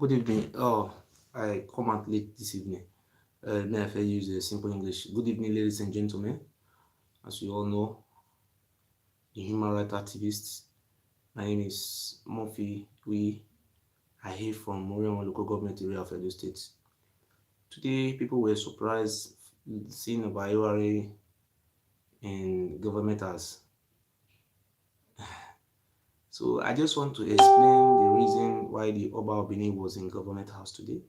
Good evening. Oh, I come out late this evening. Then if I use simple English. Good evening, ladies and gentlemen. As you all know, the human rights activist. My name is Murphy. I hail from Morion local government area of Edo State. Today, people were surprised seeing Oba Ewuare in government house. So I just want to explain the reason why the Oba Obini was in government house today.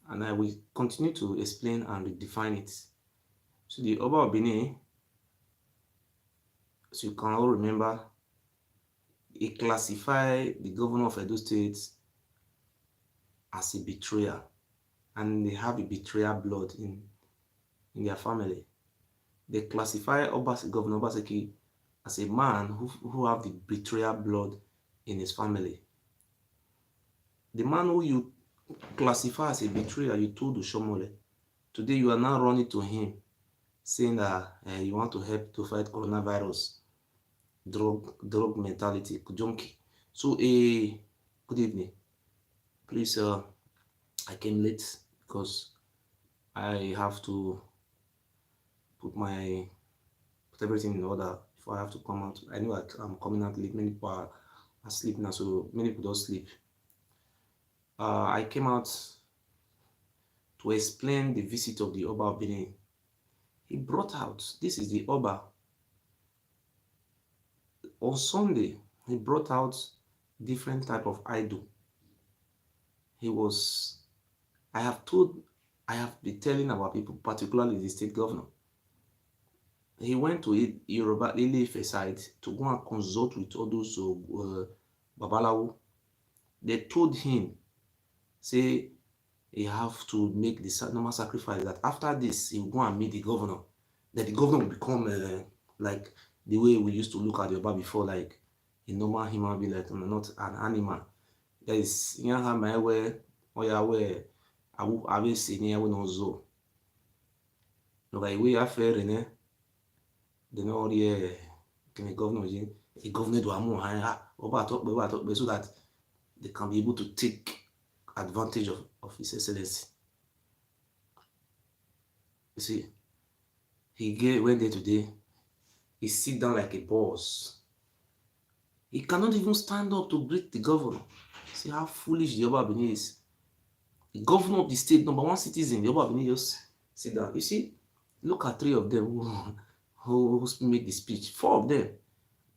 And I will continue to explain and redefine it. So the Oba Obini, as you can all remember, he classified the governor of Edo State as a betrayer, and they have a betrayal blood in their family. They classify Governor Obaseki as a man who have the betrayal blood in his family. The man who you classify as a betrayer, you told Ushomole, today you are now running to him, saying that you want to help to fight coronavirus, drug mentality, junkie. So, good evening. Please, I came late because I have to put everything in order before I have to come out. I know I'm coming out late. Many people are asleep now, so many people don't sleep. I came out to explain the visit of the Oba Obini. He brought out, this is the Oba. On Sunday, he brought out different type of idol. I have been telling our people, particularly the state governor, he went to Yoruba Ile-Ife side to go and consult with all those Babalawo. They told him, say, he have to make the normal sacrifice, that after this, he will go and meet the governor. That the governor will become like the way we used to look at Yoruba before, like a normal human being, like not an animal. There is, you know, how my way, or your way, I will say, near one also. No, by way of fair, the no, the governor, the governor do about so that they can be able to take advantage of His Excellency. You see, he went there today. He sit down like a boss. He cannot even stand up to greet the governor. See how foolish the Oba Obini is. The governor of the state, number one citizen, the Oba Obini just sit down. You see, look at three of them who made the speech. Four of them.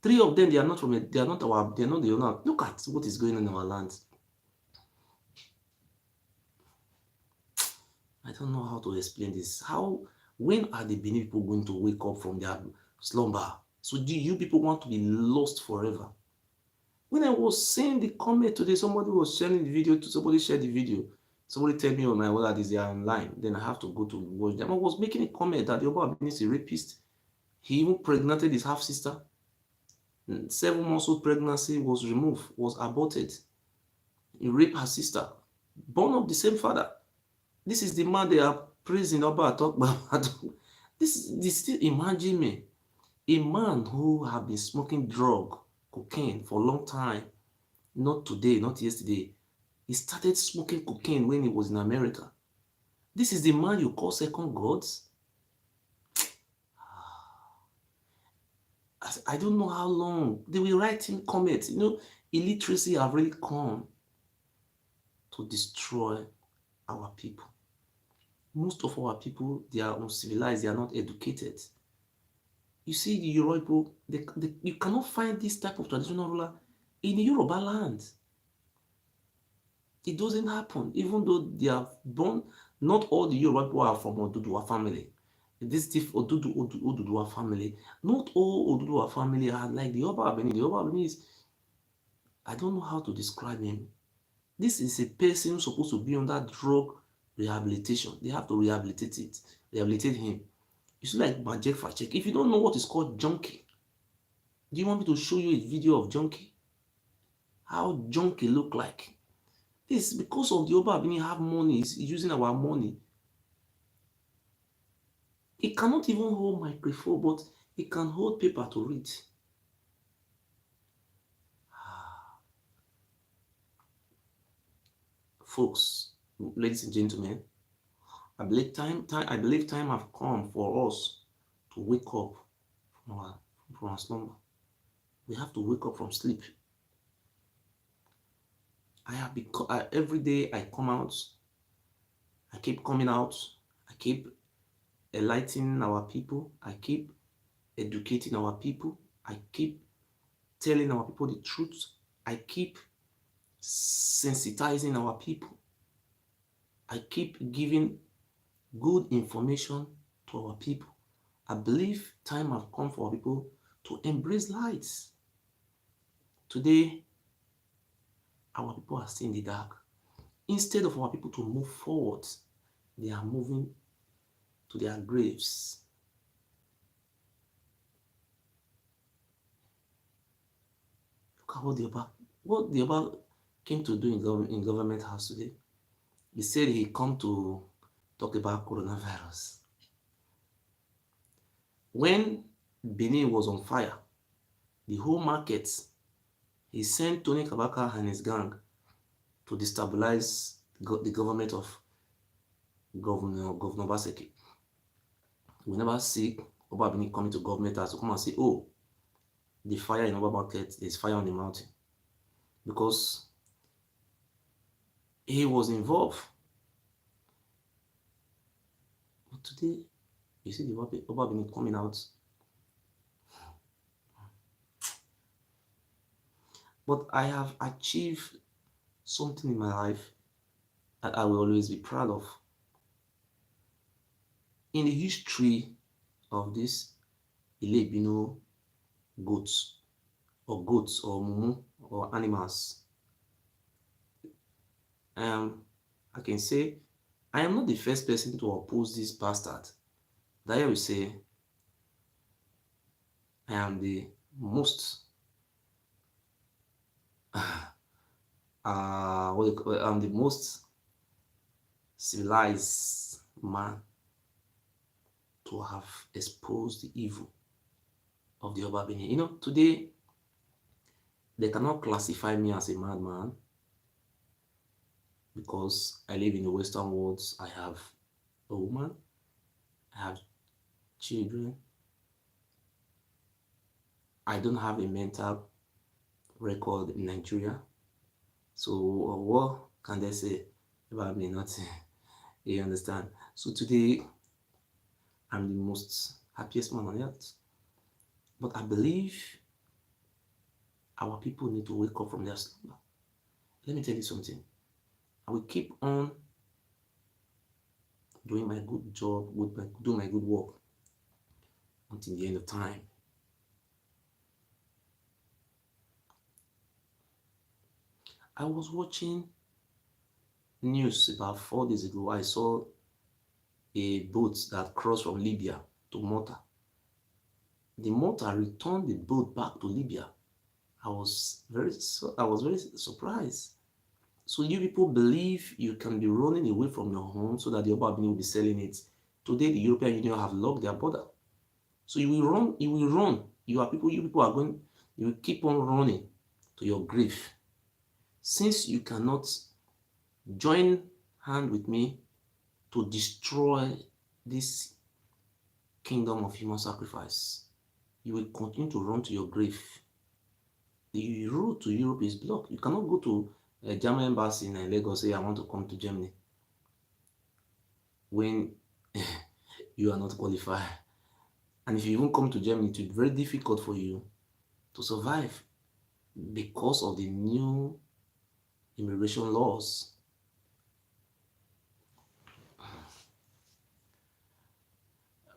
Three of them, they are not the owner. Look at what is going on in our land. I don't know how to explain this. When are the Benin people going to wake up from their slumber? So do you people want to be lost forever? When I was saying the comment today, somebody was sharing the video, somebody shared the video. Somebody tell me on my website is they are online. Then I have to go to watch them. I was making a comment that the Oba Obini is a rapist. He even pregnated his half-sister. 7 months old pregnancy was removed, was aborted. He raped her sister, born of the same father. This is the man they are praising about. This imagine me, a man who have been smoking cocaine for a long time, not today, not yesterday. He started smoking cocaine when he was in America. This is the man you call second gods? I don't know how long. They will write in comments. You know, illiteracy have really come to destroy our people. Most of our people, they are uncivilized, they are not educated. You see, the Yoruba people, you cannot find this type of traditional ruler in the Yoruba land. It doesn't happen, even though they are born. Not all the Yoruba people are from Oduduwa family. This Oduduwa family. Not all Oduduwa family are like the Oba Obini. The Oba Obini is, I don't know how to describe him. This is a person who's supposed to be under drug rehabilitation. They have to rehabilitate him. It's like Majek Fachek. If you don't know what is called junkie, do you want me to show you a video of junkie? How junkie look like? This is because of the Oba Obini have money. He's using our money. He cannot even hold microphone, but he can hold paper to read. folks, ladies and gentlemen, I believe time have come for us to wake up from our slumber. We have to wake up from sleep. Every day I come out, I keep coming out, I keep enlightening our people, I keep educating our people, I keep telling our people the truth, I keep sensitizing our people, I keep giving good information to our people. I believe time has come for our people to embrace light. Today, our people are still in the dark. Instead of our people to move forward, they are moving to their graves. Look at what the Oba came to do in government house today. He said he come to talk about coronavirus. When Benin was on fire, the whole market, he sent Tony Kabaka and his gang to destabilize the government of Governor Obaseki. We never see Oba Benin coming to government house to come and say, oh, the fire in Oba market, there's fire on the mountain. Because he was involved. But today, you see the Oba Benin coming out. But I have achieved something in my life that I will always be proud of. In the history of this Ilebino goats or mumu or animals, I can say I am not the first person to oppose this bastard. That I will say I am the most I'm the most civilized man to have exposed the evil of the Oba Benin. You know, today they cannot classify me as a madman because I live in the Western world. I have a woman, I have children. I don't have a mental record in Nigeria. So what can they say about me? Nothing. You understand? So today, I'm the most happiest man on earth. But I believe our people need to wake up from their slumber. Let me tell you something. I will keep on doing my good job, doing my good work until the end of time. I was watching news about 4 days ago. I saw a boat that crossed from Libya to Malta. The Malta returned the boat back to Libya. I was very surprised. So you people believe you can be running away from your home so that the Oba Benin will be selling it. Today the European Union have locked their border. So you will run. You people are going, you will keep on running to your grave. Since you cannot join hand with me to destroy this kingdom of human sacrifice, you will continue to run to your grave. The road to Europe is blocked. You cannot go to a German embassy in Lagos say I want to come to Germany when you are not qualified. And if you even come to Germany, it will be very difficult for you to survive because of the new immigration laws.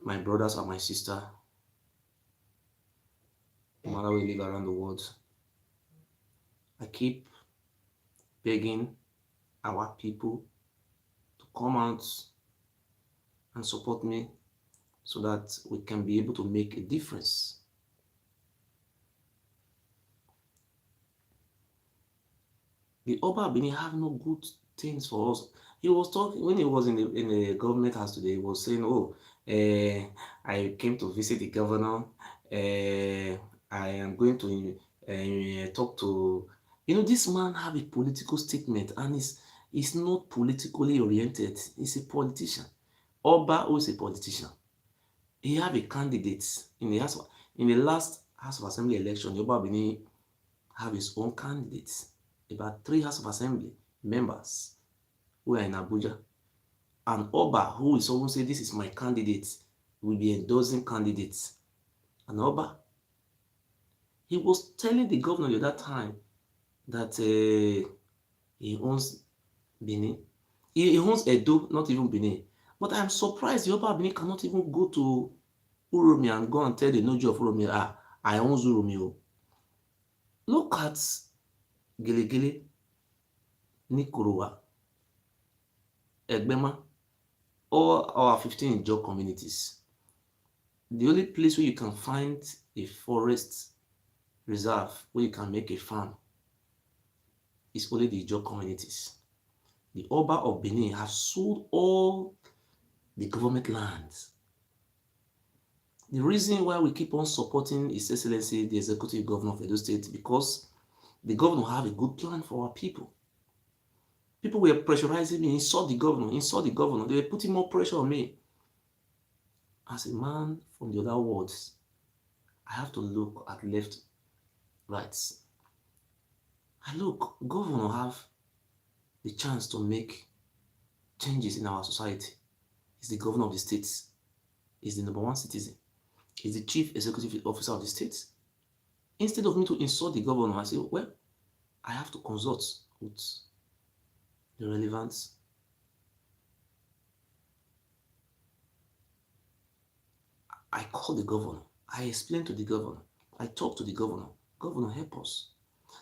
My brothers and my sister, no matter where we live around the world, I keep begging our people to come out and support me so that we can be able to make a difference. The Oba Benin have no good things for us. He was talking when he was in the government house today. He was saying, "Oh, I came to visit the governor. I am going to talk to." You know, this man have a political statement, and He's not politically oriented. He's a politician. Oba, who is a politician, he have a candidate in the last House of Assembly election. The Oba Benin have his own candidates. About 3 House of Assembly members who are in Abuja. And Oba, who is always say, this is my candidate, will be endorsing candidates. And Oba, he was telling the governor at that time that he owns Benin. He owns Edo, not even Benin. But I'm surprised the Oba Benin cannot even go to Uromi and go and tell the Nojo of Uromi, I own Uromi. Look at Gelegele, Nikorowa, Egbema, all our 15 Ijaw communities. The only place where you can find a forest reserve where you can make a farm is only the Ijaw communities. The Oba of Benin have sold all the government lands. The reason why we keep on supporting His Excellency, the Executive Governor of Edo State, because the governor have a good plan for our people. People were pressurizing me, insult the governor. They were putting more pressure on me. As a man from the other worlds, I have to look at left, right. I look, governor have the chance to make changes in our society. He's the governor of the states. He's the #1 citizen. He's the chief executive officer of the state. Instead of me to insult the governor, I say, well, I have to consult with the relevant I call the governor. I explain to the governor. I talk to the governor. Governor, help us.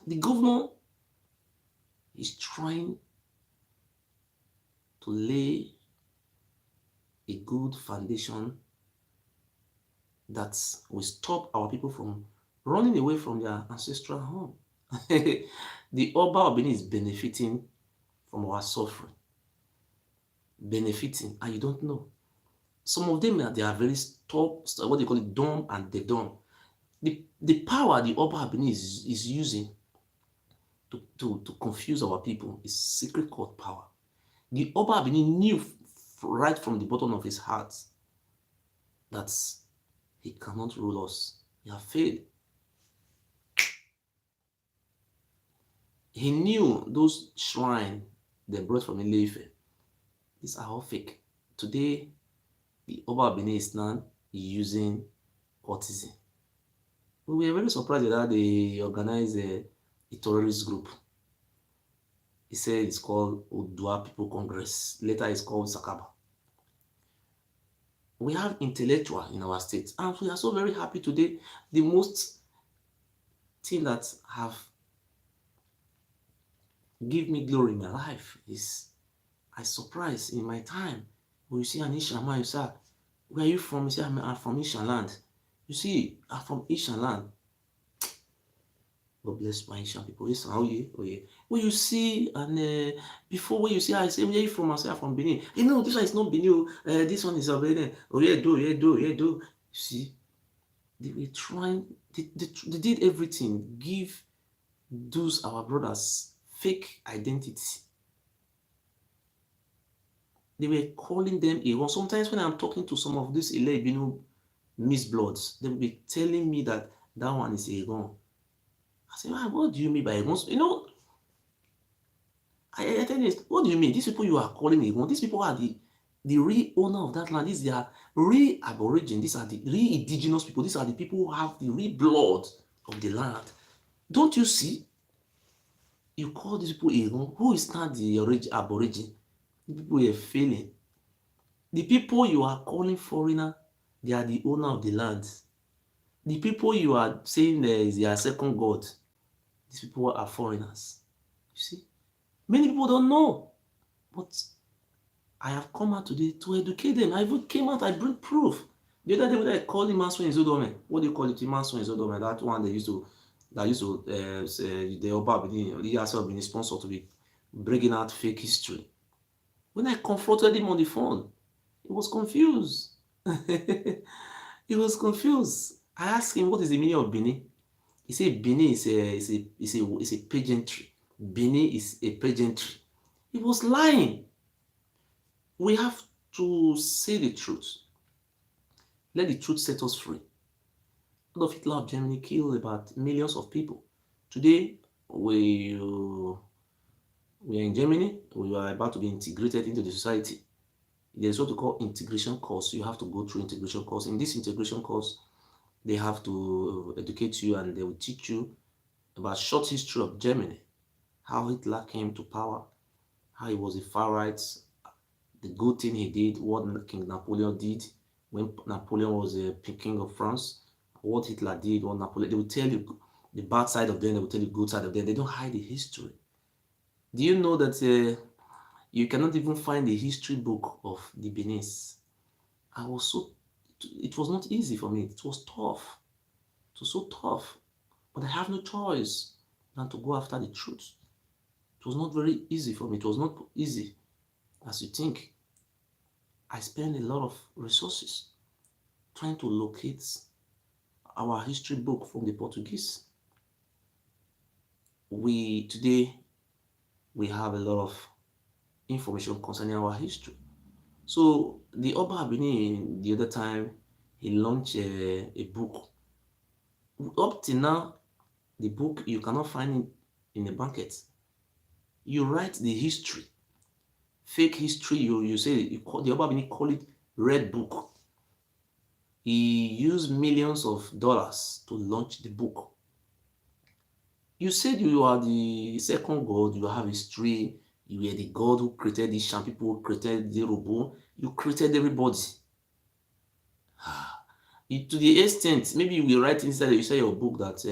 The governor is trying to lay a good foundation that will stop our people from running away from their ancestral home. The Oba of Benin is benefiting from our suffering. Benefiting, and you don't know. Some of them, they are very what they call it, dumb and they dumb. The power the Oba of Benin is using to confuse our people is secret court power. The Oba of Benin knew right from the bottom of his heart that he cannot rule us. He has failed. He knew those shrines they brought from Ile-Ife. These are all fake. Today, the Oba of Benin is now using courtesan. We were very surprised that they organized a terrorist group. He said it's called Odua People Congress. Later it's called Sakaba. We have intellectual in our state, and we are so very happy today. The most thing that have give me glory in my life is I surprised in my time when you see an Ishan man, you say, where are you from? You say, I'm from Ishan land. You see, I'm from Ishan land. God bless my Ishan people. Listen, oh yeah. When you see, and before when you see, I say, where are you from? I say, I'm from Benin. You know, this one is not Benin. This one is Benin. Oh, yeah, do. You see, they were trying, they did everything, give those our brothers fake identity. They were calling them Iran. Sometimes when I'm talking to some of these Ile-Ibinu misbloods, they will be telling me that one is Iran. I say, what do you mean by Iran? You know, I tell you, what do you mean? These people you are calling Iran, these people are the real owner of that land. These are real aborigine. These are the real indigenous people. These are the people who have the real blood of the land. Don't you see? You call these people Iran. Who is not the aborigine? People are failing. The people you are calling foreigner, they are the owner of the land. The people you are saying is their second god, these people are foreigners. You see? Many people don't know. But I have come out today to educate them. I even came out, I bring proof. The other day when I called him Manso Izodome, what do you call it? Manso Izodome, that one they used to say the Oba Benin, the Yasa Benin sponsor to be bringing out fake history. When I confronted him on the phone, he was confused. He was confused. I asked him, what is the meaning of Benin? He said, Benin is a pageantry. Benin is a pageantry. He was lying. We have to say the truth. Let the truth set us free. Adolf Hitler of Germany killed about millions of people. Today, we are in Germany. We are about to be integrated into the society. There's what we call integration course. You have to go through integration course. In this integration course, they have to educate you and they will teach you about short history of Germany, how Hitler came to power, how he was a far right, the good thing he did, what King Napoleon did when Napoleon was a king of France, what Hitler did, what Napoleon. They will tell you the bad side of them, they will tell you the good side of them. They don't hide the history. Do you know that you cannot even find the history book of the Benin? It was not easy for me. It was tough. It was so tough. But I have no choice than to go after the truth. It was not very easy for me. It was not easy as you think. I spent a lot of resources trying to locate our history book from the Portuguese. Today we have a lot of information concerning our history. So the Oba Benin the other time he launched a book. Up till now, the book you cannot find it in the market. You write the history, fake history. You say the Oba Benin call it red book. He used millions of dollars to launch the book. You said you are the second God, you have history, you were the God who created the Sham people, who created the Robo, you created everybody. To the extent, maybe you will write inside you say your book that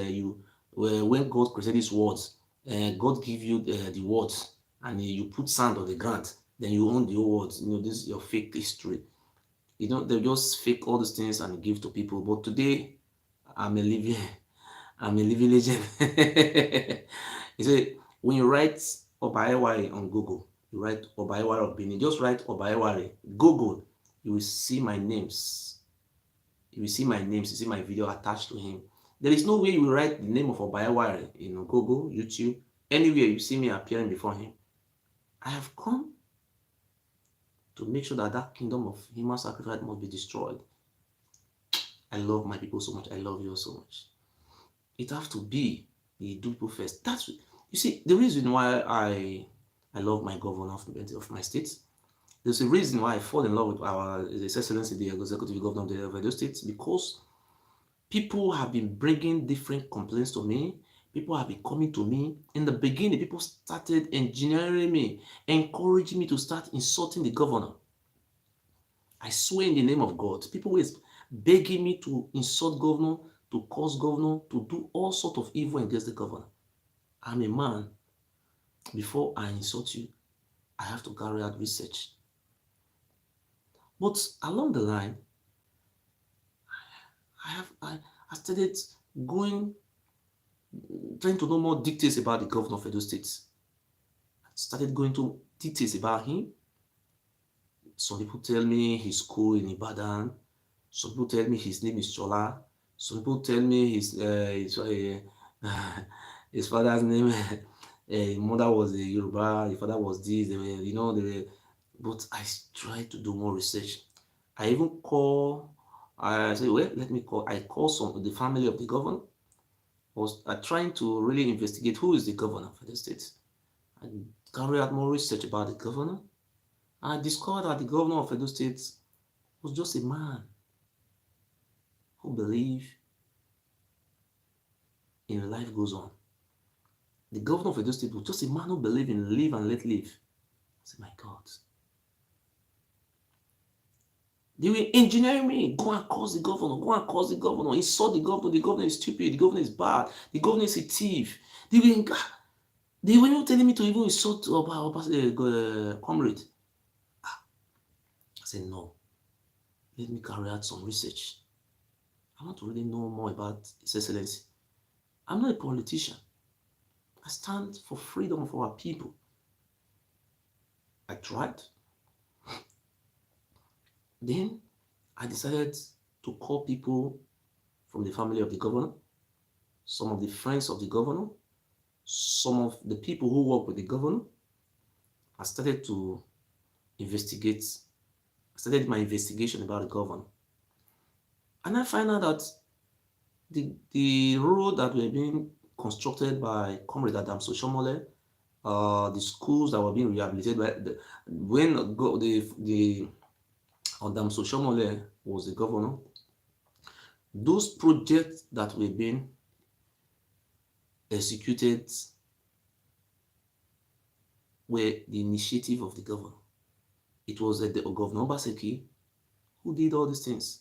when God created these words, God give you the words and you put sand on the ground, then you own the whole words. This is your fake history. They just fake all these things and give to people. But today, I'm a living legend. You see, when you write Oba Ewuare on Google, you write Oba Ewuare of Benin, just write Oba Ewuare. Google, you will see my names. You will see my names, you see my video attached to him. There is no way you will write the name of Oba Ewuare in Google, YouTube, anywhere you see me appearing before him. I have come to make sure that that kingdom of human sacrifice must be destroyed. I love my people so much. I love you so much. It has to be the do people first. That's, you see, the reason why I love my governor of my state. There's a reason why I fall in love with His Excellency, the Executive Governor of Edo State, because people have been bringing different complaints to me. People have been coming to me. In the beginning, people started engineering me, encouraging me to start insulting the governor. I swear in the name of God, people were begging me to insult governor, to curse governor, to do all sorts of evil against the governor. I'm a man. Before I insult you, I have to carry out research. But along the line, I started trying to know more details about the governor of Edo State. I started going to details about him. Some people tell me his school in Ibadan. Some people tell me his name is Chola. Some people tell me his father's name, his mother was a Yoruba, his father was this. But I tried to do more research. I even I said, well, let me call. I called some of the family of the governor. I was trying to really investigate who is the governor of the state. I carried out more research about the governor. I discovered that the governor of Edo State was just a man who believed in life goes on. The governor of Edo State was just a man who believed in live and let live. I said, my God. They were engineering me. Go and curse the governor. Go and curse the governor. Insult the governor. The governor is stupid. The governor is bad. The governor is a thief. They were even telling me to even insult comrade. I said, no. Let me carry out some research. I want to really know more about His Excellency. I'm not a politician. I stand for freedom of our people. I tried. Then I decided to call people from the family of the governor, some of the friends of the governor, some of the people who work with the governor, I started to investigate. I started my investigation about the governor. And I find out that the road that were being constructed by Comrade Adam Soshomole, the schools that were being rehabilitated by when the Adam Soshomole was the governor, those projects that were being executed were the initiative of the governor. It was the Governor Obaseki who did all these things.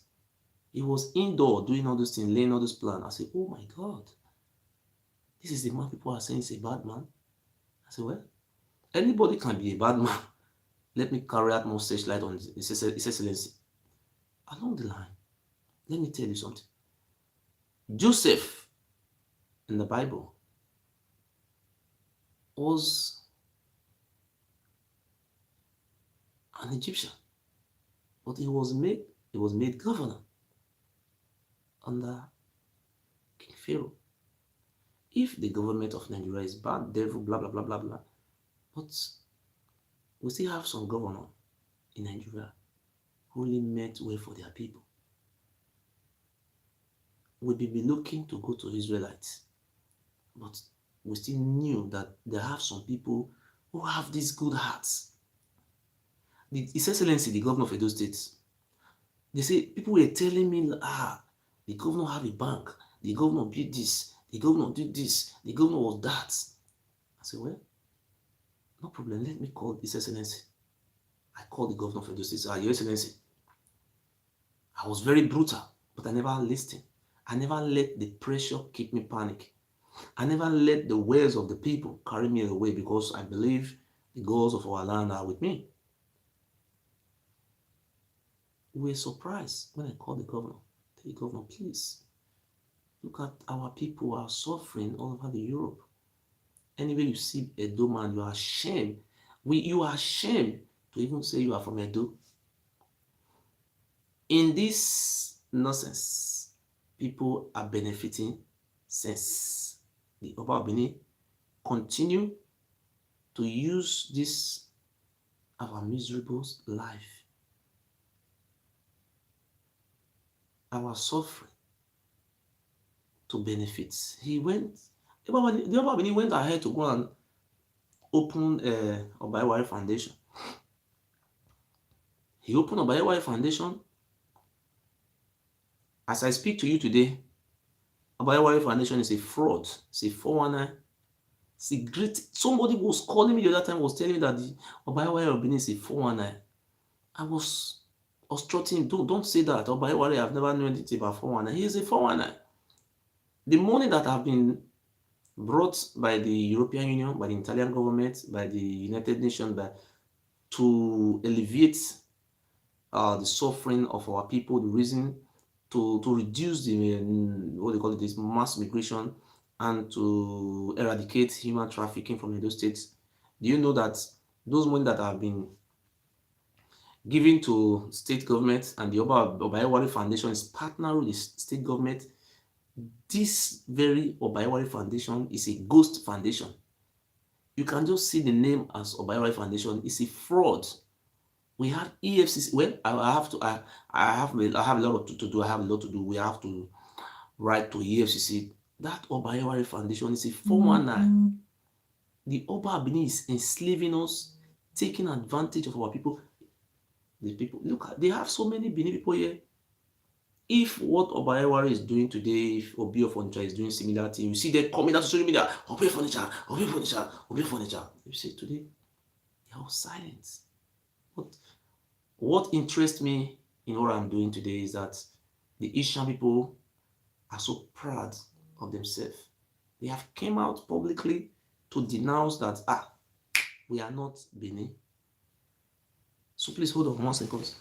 He was indoor doing all those things, laying all those plans. I said, oh my God, this is the man people are saying is a bad man. I said, well, anybody can be a bad man. Let me carry out more searchlight on His Excellency. Along the line, let me tell you something. Joseph in the Bible was an Egyptian, but he was made governor under King Pharaoh. If the government of Nigeria is bad, devil, blah blah blah blah blah, but we still have some governor in Nigeria who really meant well for their people. We may be looking to go to Israelites, but we still knew that there have some people who have these good hearts. His Excellency, the governor of Edo State, they say people were telling me, the governor have a bank, the governor did this, the governor did this, the governor was that. I said, well, no problem, let me call His Excellency. I called the governor of Edo State. Your Excellency, I was very brutal, but I never listened. I never let the pressure keep me panic. I never let the words of the people carry me away because I believe the goals of our land are with me. We were surprised when I called the governor. The governor, please, look at our people who are suffering all over the Europe. Anyway, you see Edo man, you are ashamed. You are ashamed to even say you are from Edo. In this nonsense, people are benefiting since the Oba Ewuare continue to use this our miserable life, our suffering, to benefit. The Oba Ewuare went ahead to go and open Oba Ewuare Foundation. He opened Oba Ewuare Foundation. As I speak to you today, Oba Ewuare Foundation is a fraud. It's a 419. It's a great. Somebody was calling me the other time, was telling me that the Oba Ewuare is a 419. I was trotting. Don't say that. Oba Ewuare, I've never known anything about 419. He is a 419. The money that have been brought by the European Union, by the Italian government, by the United Nations, to alleviate the suffering of our people, the reason to reduce the what they call it, this mass migration, and to eradicate human trafficking from those states. Do you know that those money that have been given to state government and the Oba Ewuare Foundation is partner with the state government? This very Oba Ewuare Foundation is a ghost foundation. You can just see the name as Oba Ewuare Foundation. It's a fraud. We have EFCC. Well, I have a lot to do. I have a lot to do. We have to write to EFCC. That Oba Ewuare Foundation is a 419. The Oba Ewuare is enslaving us, taking advantage of our people. The people, look, they have so many Benin people here. If what Oba Ewuare is doing today, if Obi Furniture is doing similar thing, you see them coming out to social media, Obi Furniture, Obi Furniture, Obi Furniture. You see today, they are all silent. What interests me in what I'm doing today is that the Asian people are so proud of themselves. They have came out publicly to denounce that, we are not Benin. So please hold on 1 second.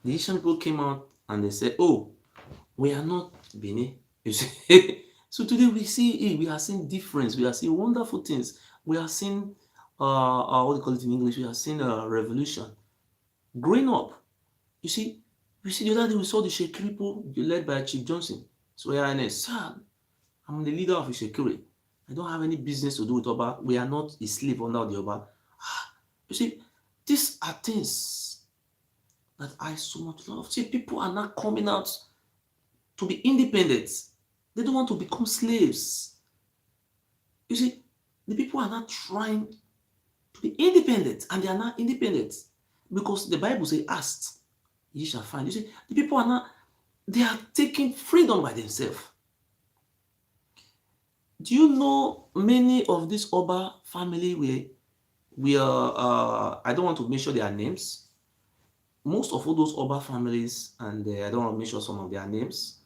The Asian people came out and they said, "Oh, we are not Benin." You see, so today we are seeing difference. We are seeing wonderful things. We are seeing what do you call it in English? We are seeing a revolution. Growing up, you see the other day we saw the Shekiri people led by Chief Johnson. So yeah, sir, I'm the leader of Ishekiri. I don't have any business to do with Oba. We are not a slave under the Oba. You see, these are things that I so much love. See, people are not coming out to be independent. They don't want to become slaves. You see, the people are not trying to be independent, and they are not independent because the Bible says, "Ask, ye shall find." You see, the people are not. They are taking freedom by themselves. Do you know many of this Oba family we are I don't want to mention their names. Most of all those Oba families, and I don't want to mention some of their names,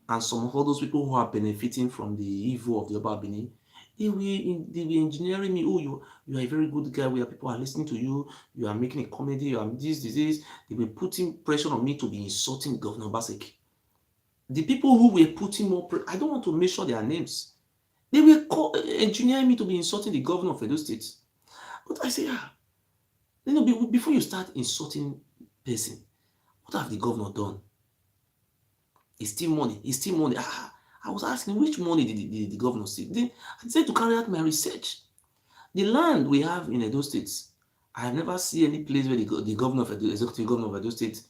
and some of all those people who are benefiting from the evil of the Oba Benin, they will engineering me. Oh, you are a very good guy. Where people are listening to you. You are making a comedy. You are this. They were putting pressure on me to be insulting Governor Obaseki. The people who were putting more I don't want to mention their names. They were engineering me to be insulting the governor of Edo State. But I say, before you start insulting person, what have the governor done? It's still money. It's still money. I was asking, which money did the governor see? Then I decided to carry out my research. The land we have in Edo State, I have never seen any place where the governor of Edo, executive governor of Edo State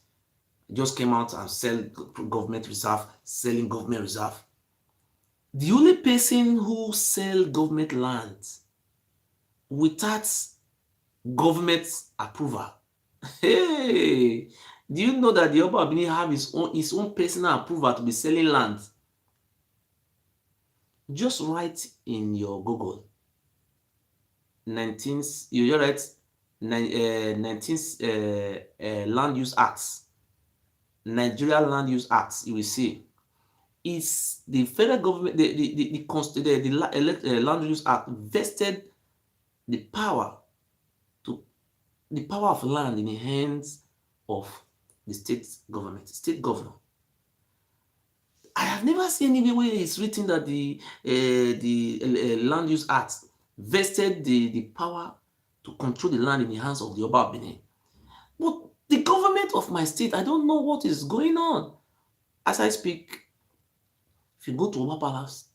just came out and sell government reserve, selling government reserve. The only person who sell government land without government approval. Hey, do you know that the Oba Benin have his own personal approval to be selling land? Just write in your Google 19th, you just write 19th Land Use Acts, Nigeria Land Use Acts. You will see it's the federal government, the Land Use Act vested the power the power of land in the hands of the state governor. I have never seen any way it's written that the Land Use Act vested the power to control the land in the hands of the Oba of Benin. But the government of my state, I don't know what is going on. As I speak, if you go to Oba Palace,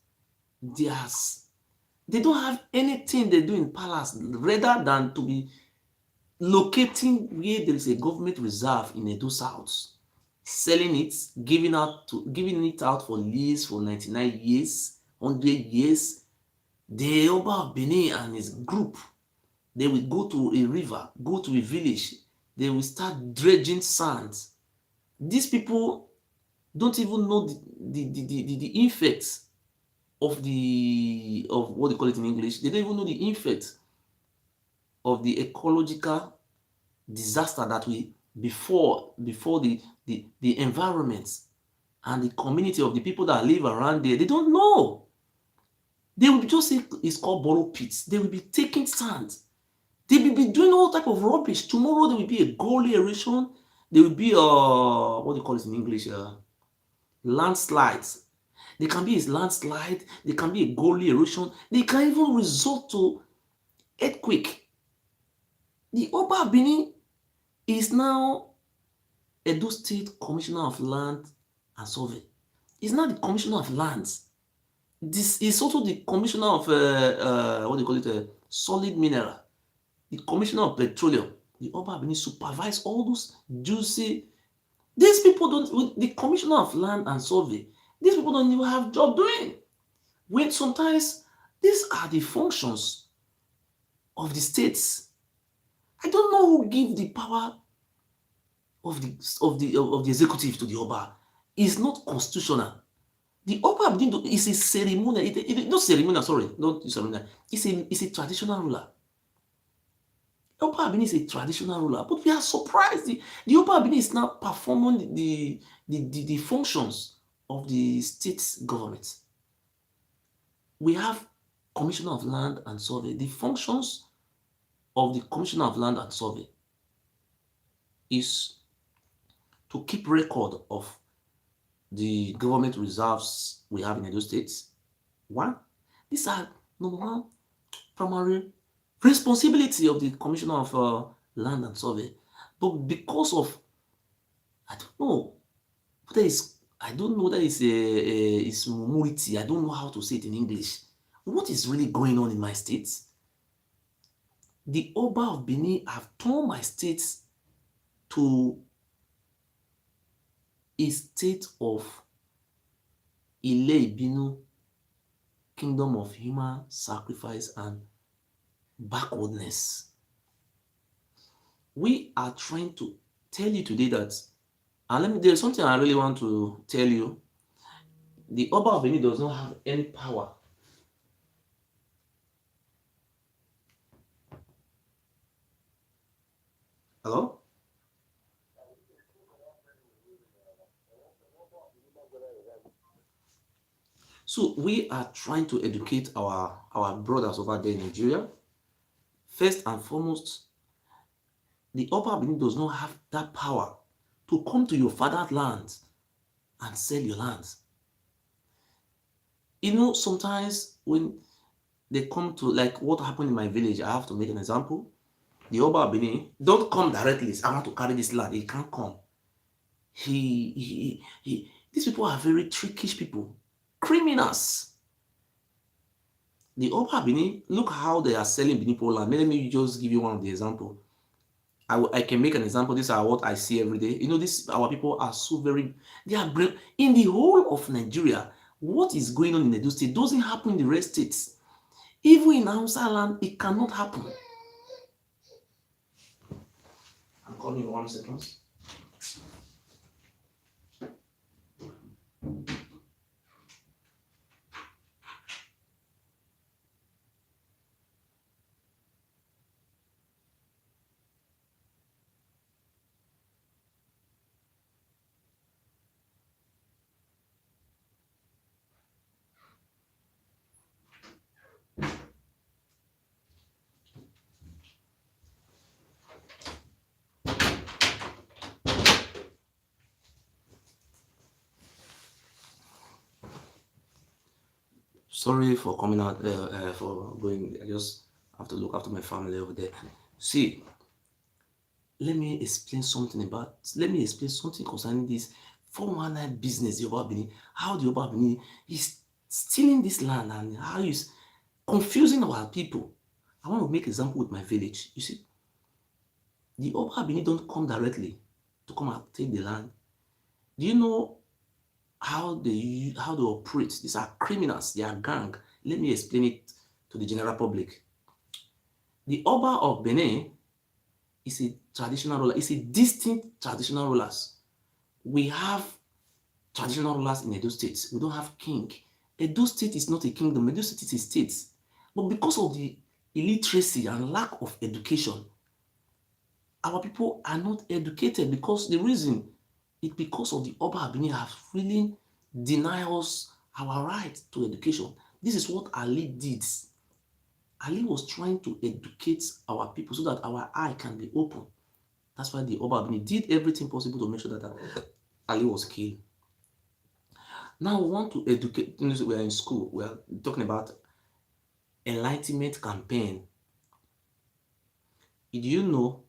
they don't have anything they do in palace rather than to be locating where there is a government reserve in Edo South, selling it, giving it out for lease for 99 years, 100 years. The Oba of Benin and his group, they will go to a river, go to a village, they will start dredging sand. These people don't even know the effects of what they call it in English. They don't even know the effects of the ecological disaster that we before the environment and the community of the people that live around there. They don't know. They will just say it's called borrow pits. They will be taking sand. They will be doing all type of rubbish. Tomorrow there will be a gully erosion. There will be what do you call it in English? Landslides. There can be a landslide. There can be a gully erosion. They can even result to earthquake. The Oba Benin is now Edo State Commissioner of Land and Survey. He's not the Commissioner of Lands. This is also the Commissioner of what do you call it? Solid mineral. The Commissioner of Petroleum. The Oba Benin supervise all those juicy. These people don't. The Commissioner of Land and Survey. These people don't even have job doing. When sometimes these are the functions of the states. I don't know who give the power of the executive to the Oba. It's not constitutional. The Oba is a ceremonial, not ceremonial, sorry, not ceremonial. It's a traditional ruler. Oba Abini is a traditional ruler, but we are surprised. The Oba Abini is now performing the functions of the state government. We have Commissioner of Land and Survey. The functions of the Commissioner of Land and Survey is to keep record of the government reserves we have in Edo State. One, these are number one primary responsibility of the Commissioner of Land and Survey. But because of, I don't know, whether it's, I don't know whether it's it's mumurity. I don't know how to say it in English. What is really going on in my state? The Oba of Benin have turned my state to a state of Ile Ibinu, kingdom of human sacrifice and backwardness. We are trying to tell you today that, and there's something I really want to tell you. The Oba of Benin does not have any power Hello? So we are trying to educate our brothers over there in Nigeria. First and foremost, the Oba Benin does not have that power to come to your father's land and sell your lands. You know, sometimes when they come to, like what happened in my village, I have to make an example. The Oba Benin don't come directly. I want to carry this land. He can't come. These people are very trickish people, criminals. The Oba Benin, look how they are selling Benin land. Let me just give you one of the example. I can make an example. These are what I see every day. You know, this our people are so very, they are great. In the whole of Nigeria, what is going on in Edo State doesn't happen in the rest states. Even in Hausa land, it cannot happen. I'm calling you 1 second. Sorry for coming out, for going. I just have to look after my family over there. See, let me explain something concerning this 419 business, the Oba Benin. How the Oba Benin is stealing this land and how he's confusing our people. I want to make example with my village. You see, the Oba Benin don't come directly to come and take the land. Do you know how they operate? These are criminals. They are gang. Let me explain it to the general public. The Oba of Benin is a traditional ruler. It's a distinct traditional rulers. We have traditional rulers in Edo State. We don't have king. Edo State is not a kingdom. Edo State is a state. But because of the illiteracy and lack of education, our people are not educated, because the reason is because of the Oba Benin have really denied us our right to education. This is what Ali did. Ali was trying to educate our people so that our eye can be open. That's why the Oba Benin did everything possible to make sure that Ali was killed. Now we want to educate. We are in school. We are talking about Enlightenment campaign. Do you know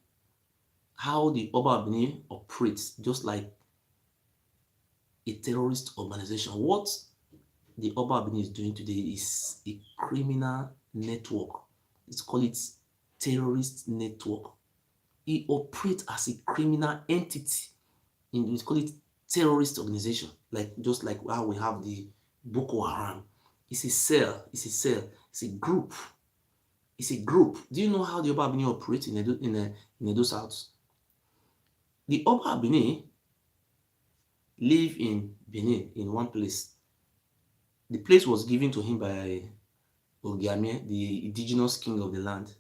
how the Oba Benin operates just like a terrorist organization? What the Oba Benin is doing today is a criminal network. Let's call it terrorist network. It operates as a criminal entity. We call it terrorist organization, just like how we have the Boko Haram. It's a cell. It's a cell. It's a group. It's a group. Do you know how the Oba Benin operates in Edo South? The Oba Benin live in Benin in one place. The place was given to him by Ogiamie, the indigenous king of the land.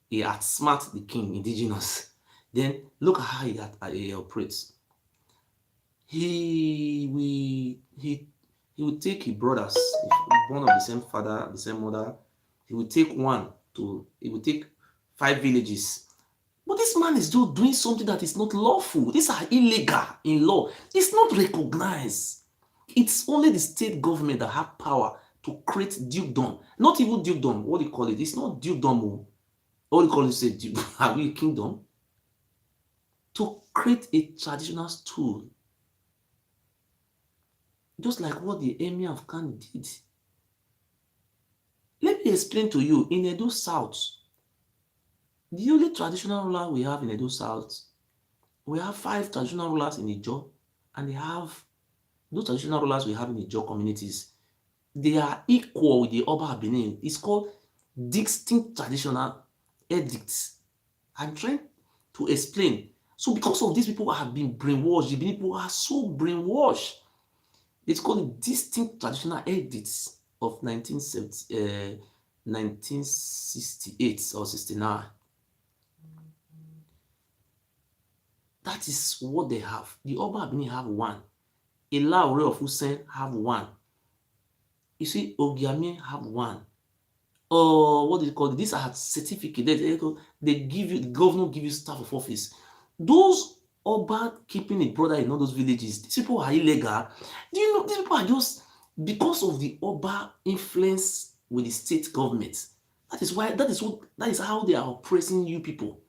He outsmart the king, indigenous. Then look at how he operates. He will take his brothers, born of the same father, the same mother. He will take 5 villages. But this man is just doing something that is not lawful. These are illegal in law. It's not recognized. It's only the state government that have power to create dukedom. Not even dukedom. What do you call it? It's not dukedom. What do you call it? Say dukedom. Have you a kingdom? To create a traditional stool. Just like what the Emir of Kano did. Let me explain to you. In Edo South, the only traditional ruler we have in Edo South, we have 5 traditional rulers in Ijaw, and they have those traditional rulers we have in Ijaw communities. They are equal with the Oba Benin. It's called distinct traditional edicts. I'm trying to explain. So because of these people have been brainwashed, the Benin people are so brainwashed. It's called distinct traditional edicts of 1968 or 69. That is what they have. The Oba Benin have one. Ilaore of Hussein have one. You see, Ogiame have one. What do you call it? These are certificates. They give you, the governor give you staff of office. Those Oba keeping a brother in all those villages, these people are illegal. Do you know, these people are just, because of the Oba influence with the state government. That is how they are oppressing you people.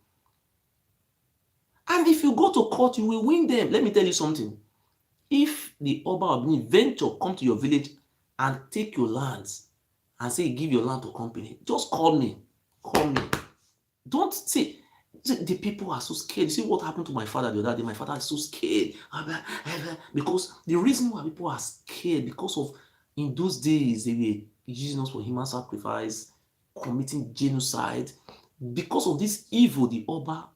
And if you go to court, you will win them. Let me tell you something. If the Oba of Benin venture come to your village and take your lands and say give your land to company, just call me. Call me. Don't say the people are so scared. You see what happened to my father the other day? My father is so scared. Because the reason why people are scared, because of in those days they were using us for human sacrifice, committing genocide. Because of this evil, the Oba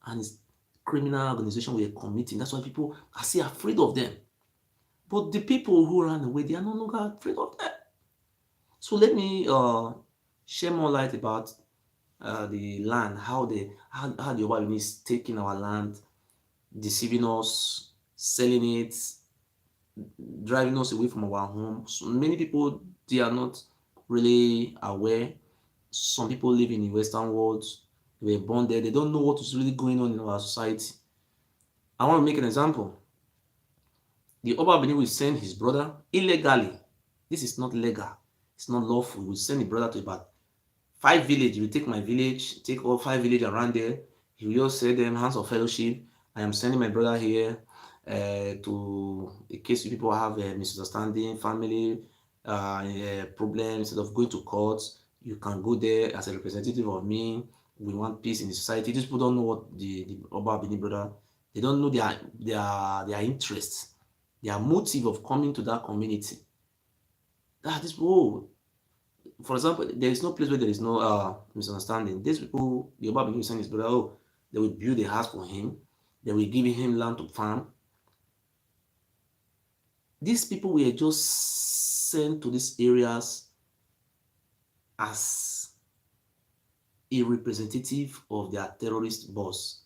and his criminal organization were committing. That's why people are still afraid of them. But the people who ran away, they are no longer afraid of them. So let me share more light about the land, how the Oba is taking our land, deceiving us, selling it, driving us away from our home. So many people, they are not really aware. Some people live in the Western world, they were born there, they don't know what is really going on in our society. I want to make an example. The Oba Benin will send his brother illegally. This is not legal. It's not lawful. He will send his brother to about 5 villages. He will take my village, take all 5 villages around there. He will just say them hands of fellowship. I am sending my brother here to, in case you people have a misunderstanding, family problems, instead of going to court, you can go there as a representative of me. We want peace in the society. These people don't know what the Oba Benin brother, they don't know their interests, their motive of coming to that community. That is, oh, for example, there is no place where there is no misunderstanding. These people, the Oba will send his brother, oh, they will build a house for him, they will give him land to farm. These people were just sent to these areas as a representative of their terrorist boss,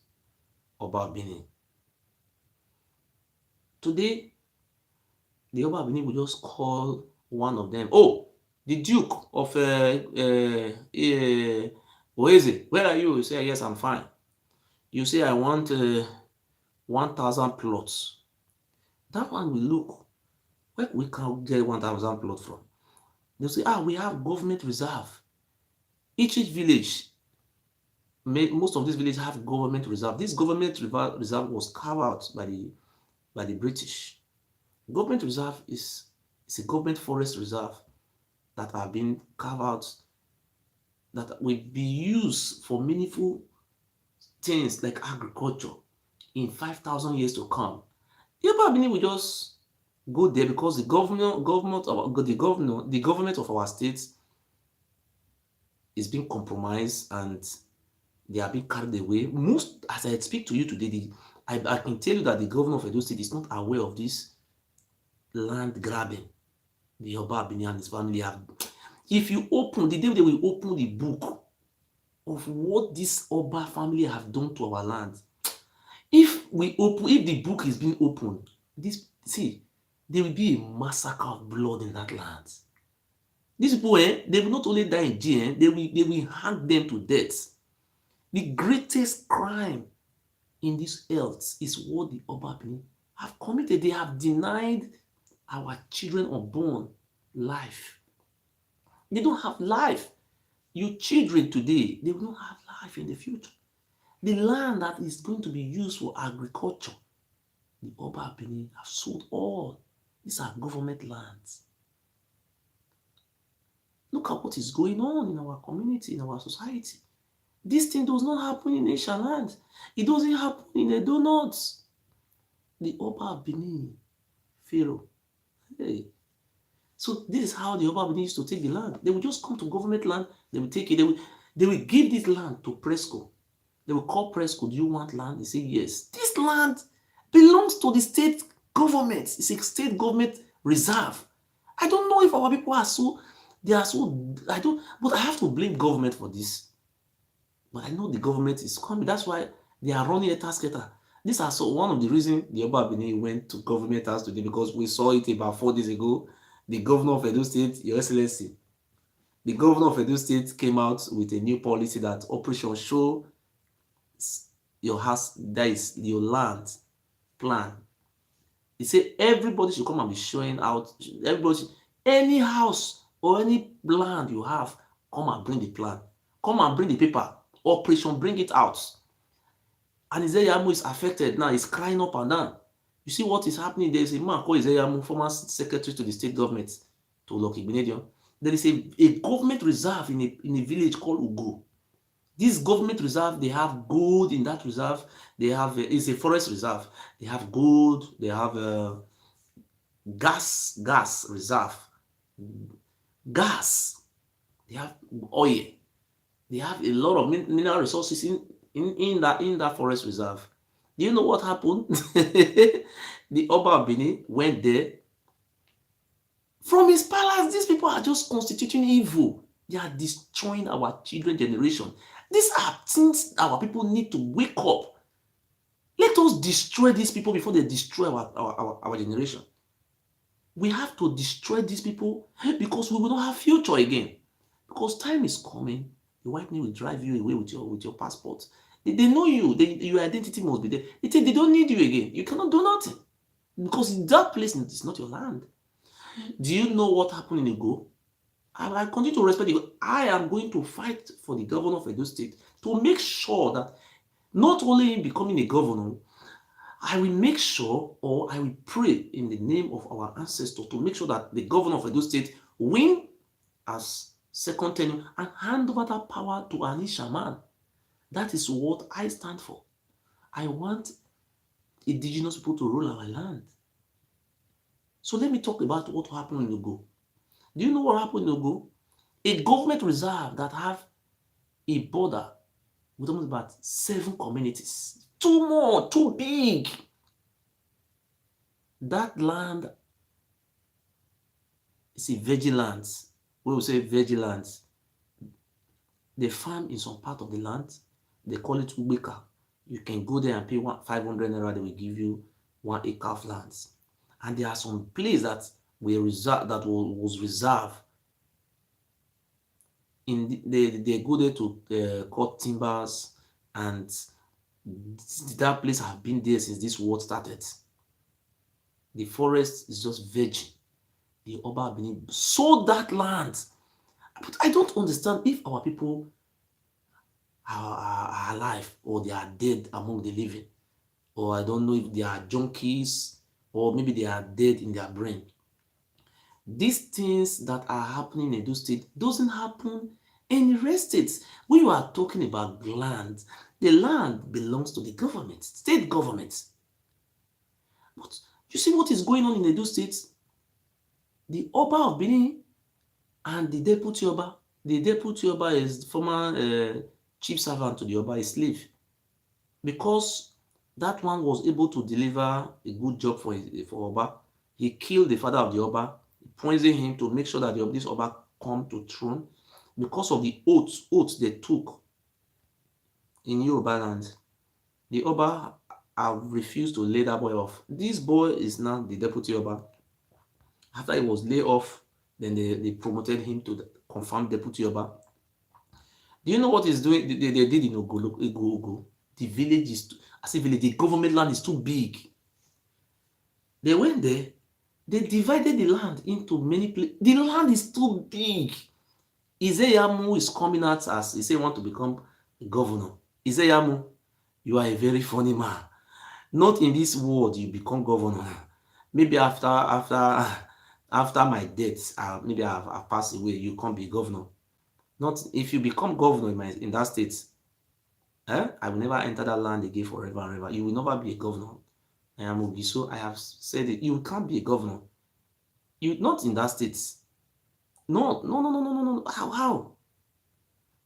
Oba Benin. Today, the Oba Benin will just call one of them, oh, the Duke of Oeze, where are you? You say, yes, I'm fine. You say, I want 1,000 plots. That one will look, where we can get 1,000 plots from? They'll say, we have government reserve. Each village, most of these villages have government reserve. This government reserve was carved out by the British. Government reserve is a government forest reserve that have been carved out that will be used for meaningful things like agriculture in 5,000 years to come. Yoruba Benin will just go there because the government of our state is being compromised and they are being carried away. Most, as I speak to you today, I can tell you that the governor of Edo State is not aware of this land grabbing the Oba Benin and his family have. If you open, the day they will open the book of what this Oba family have done to our land, if the book is being opened, there will be a massacre of blood in that land. These people, they will not only die in jail, they will hang them to death. The greatest crime in this earth is what the Oba Benin have committed. They have denied our children unborn life. They don't have life. Your children today, they will not have life in the future. The land that is going to be used for agriculture, the Oba Benin have sold all. These are government lands. Look at what is going on in our community, in our society. This thing does not happen in Asian land. It doesn't happen in the donuts. The Oba Benin, Pharaoh. Hey. So this is how the Oba Benin used to take the land. They will just come to government land, they will take it, they will give this land to Presco. They will call Presco, do you want land? They say yes. This land belongs to the state government. It's a state government reserve. I don't know if our people are so, but I have to blame government for this. But I know the government is coming. That's why they are running a task getter. These are so one of the reasons the Oba Benin went to government house today, because we saw it about 4 days ago. The governor of Edo State, Your Excellency, the governor of Edo State came out with a new policy that Operation Show Your House, that is your land plan. He said everybody should come and be showing out. Any house or any land you have, come and bring the plan. Come and bring the paper. Operation, bring it out. And Izeyamu is affected now. He's crying up and down. You see what is happening? There is a man called Izeyamu, former secretary to the state government, to Lucky Benedion. There is a government reserve in a village called Ugo. This government reserve, they have gold in that reserve. They have, it's a forest reserve. They have gold. They have gas reserve. Gas. They have oil. They have a lot of mineral resources in that forest reserve. Do you know what happened? The Oba Benin went there. From his palace, these people are just constituting evil. They are destroying our children generation. These are things our people need to wake up. Let us destroy these people before they destroy our generation. We have to destroy these people because we will not have future again. Because time is coming, the white man will drive you away with your passport. They know you. Your identity must be there. They don't need you again. You cannot do nothing. Because that place is not your land. Do you know what happened in Ego? I continue to respect you. I am going to fight for the governor of Edo State to make sure that not only in becoming a governor, I will make sure, or I will pray in the name of our ancestors to make sure that the governor of Edo State win as second tenure and hand over that power to an Ishaman. That is what I stand for. I want indigenous people to rule our land. So let me talk about what happened in Ugo. Do you know what happened in Ugo? A government reserve that have a border with almost about 7 communities. Too big. That land is a vigilance. We will say vigilance. They farm in some part of the land. They call it Ubeka. You can go there and pay 500 naira. They will give you 1 acre of land. And there are some places that was reserved. They go there to cut timbers, and that place have been there since this war started. The forest is just virgin. The Oba Benin sold that land. But I don't understand if our people are alive or they are dead among the living. Or I don't know if they are junkies or maybe they are dead in their brain. These things that are happening in Edo State doesn't happen in the rest states. When you are talking about land, the land belongs to the government, state government. But you see what is going on in Edo State? The Oba of Benin and the deputy Oba. The deputy Oba is former chief servant to the Oba, a slave. Because that one was able to deliver a good job for Oba, he killed the father of the Oba, poisoned him to make sure that this Oba come to throne. Because of the oaths they took in Yoruba land, the Oba have refused to lay that boy off. This boy is now the deputy Oba. After he was laid off, then they promoted him to the confirmed deputy Oba. Do you know what is doing? They did in Ogo. The village is as a village. The government land is too big. They went there. They divided the land into many places. The land is too big. Izeyamu is coming out as he say want to become a governor. Izeyamu, you are a very funny man. Not in this world you become governor. Maybe after my death, maybe I've passed away, you can't be governor. Not if you become governor in that state. I will never enter that land again forever and ever. You will never be a governor. I am Obi, so I have said it. You can't be a governor. You not in that state. No, no, no, no, no, no, no. How?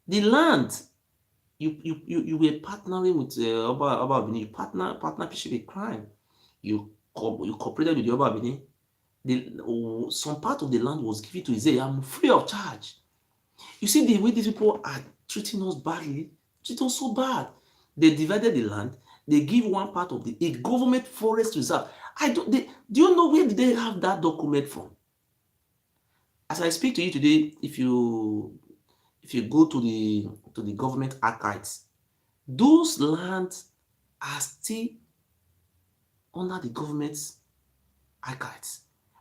The land you were partnering with Oba Benin. You partnership a crime. You cooperated with the Oba Benin. Some part of the land was given to Isaiah free of charge. You see the way these people are treating us badly, treating us so bad. They divided the land. They give one part of a government forest reserve. Do you know where did they have that document from? As I speak to you today, if you go to the government archives, those lands are still under the government's archives.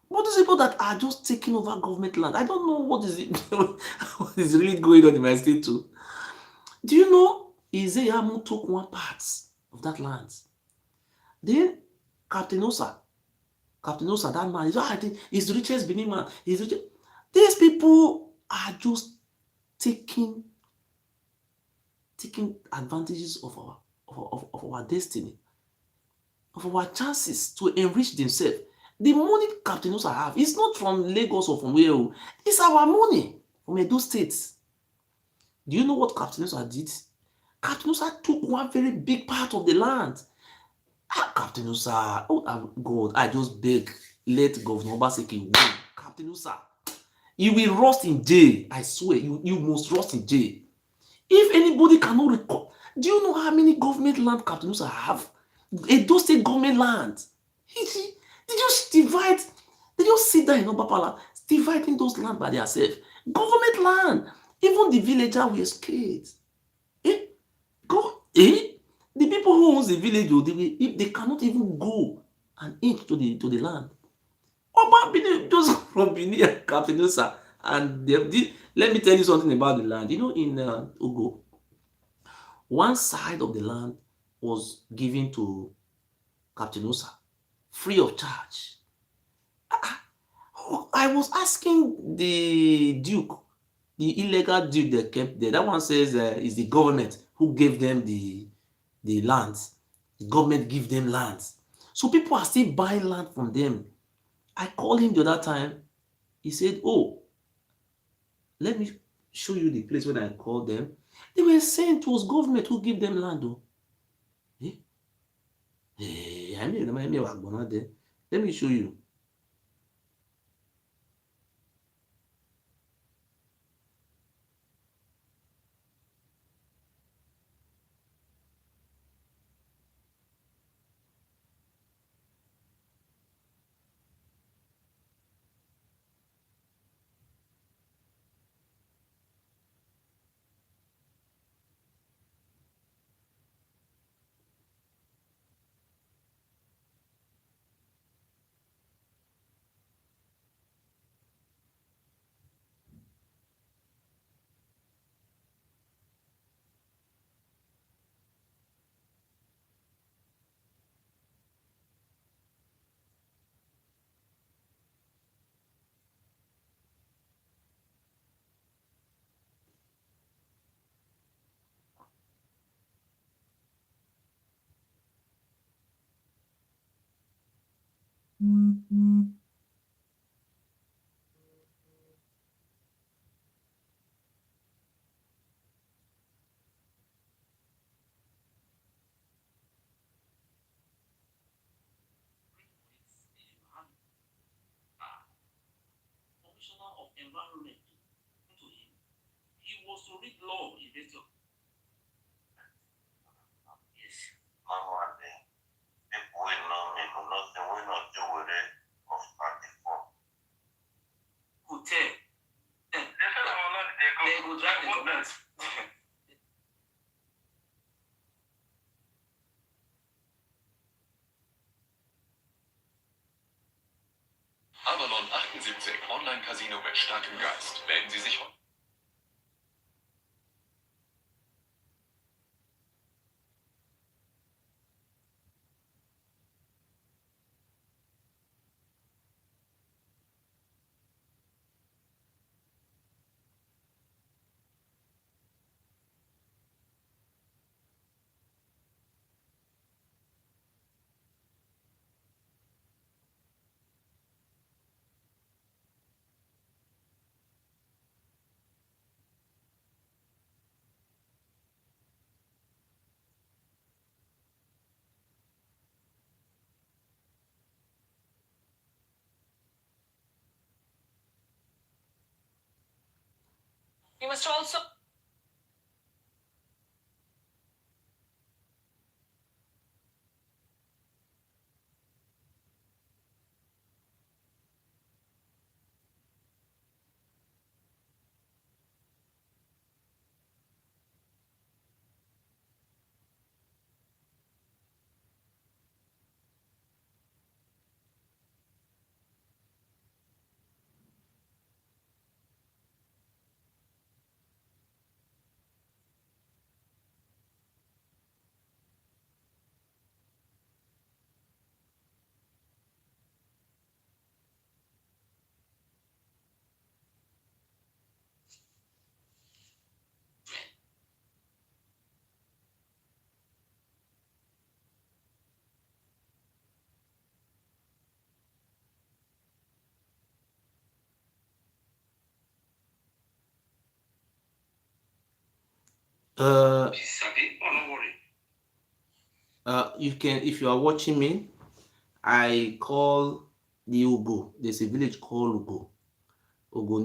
But those people that are just taking over government land, I don't know what is it what is really going on in my state too. Do you know Izeyamu took one part of that land? Then Captain Osa, that man, I think he's the richest Benin man. These people are just taking advantages of our destiny, of our chances to enrich themselves. The money Captain Osa have is not from Lagos or from where. It's our money from Edo State. Do you know what Captain Osa did? Captain Osa took one very big part of the land. Captain Osa, oh God, I just beg, let Governor Obaseki win. Captain Osa, you will rust in jail. I swear, you must rust in jail. If anybody cannot record, do you know how many government land Captain Osa have? Edo State government land. They just divide, they just sit down in Obapala, dividing those land by themselves. Government land. Even the villager were scared. The people who owns the village, if they cannot even go an inch to the land. Oba Benin just from Benin, Captain Osa, and let me tell you something about the land. You know, in Ogo, one side of the land was given to Captain Osa, free of charge. I was asking the Duke, the illegal Duke they kept there. That one says it's the government who gave them the lands. The government give them lands. So people are still buying land from them. I called him the other time. He said, oh, let me show you the place when I called them. They were saying it was government who gave them land. Oh. Let me show you. Commissioner of Environment to him. He was to read law in this job. Yes. People will know me, but nothing will not do with it of 34. Hotel. They go drive the government. Online-Casino mit starkem Geist. Melden Sie sich. We must also You can, if you are watching me, I call the Ugo. There's a village called Ugo. Ugo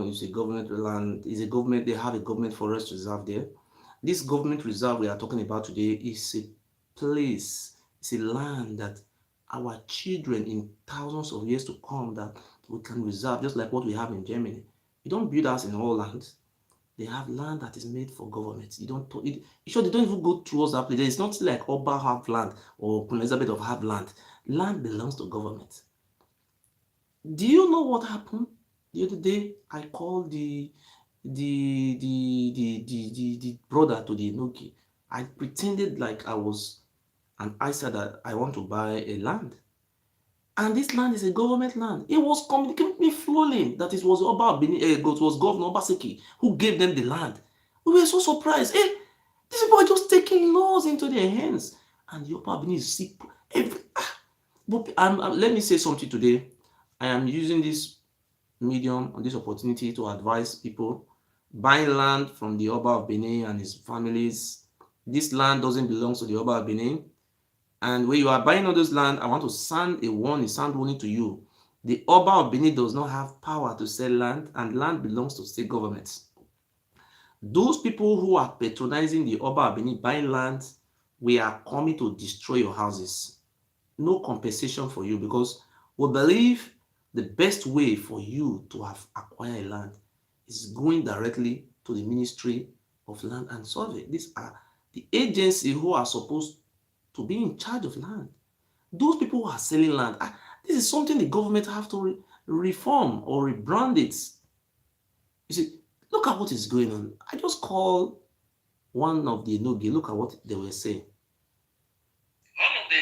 is a government land, is a government, they have a government forest reserve there. This government reserve we are talking about today is a place, it's a land that our children in thousands of years to come that we can reserve, just like what we have in Germany. You don't build house in all lands. They have land that is made for government. You don't, sure they don't even go towards that place. It's not like Oba have land or Queen Elizabeth of have land. Land belongs to government. Do you know what happened the other day? I called the brother to the Enoki. I pretended like I said that I want to buy a land. And this land is a government land. It was communicating me flowing that it was it was Governor Obaseki who gave them the land. We were so surprised. Hey, these people are just taking laws into their hands. And the Oba Benin is sick. But let me say something today. I am using this medium on this opportunity to advise people buying land from the Oba of Benin and his families. This land doesn't belong to the Oba of Benin. And when you are buying all those land, I want to sound warning to you. The Oba of Benin does not have power to sell land, and land belongs to state governments. Those people who are patronizing the Oba of Benin buying land, we are coming to destroy your houses. No compensation for you, because we believe the best way for you to have acquired land is going directly to the Ministry of Land and Survey. These are the agency who are supposed to be in charge of land. Those people who are selling land, this is something the government have to reform or rebrand it. You see, look at what is going on. I just call one of the Nogi, look at what they were saying. one of the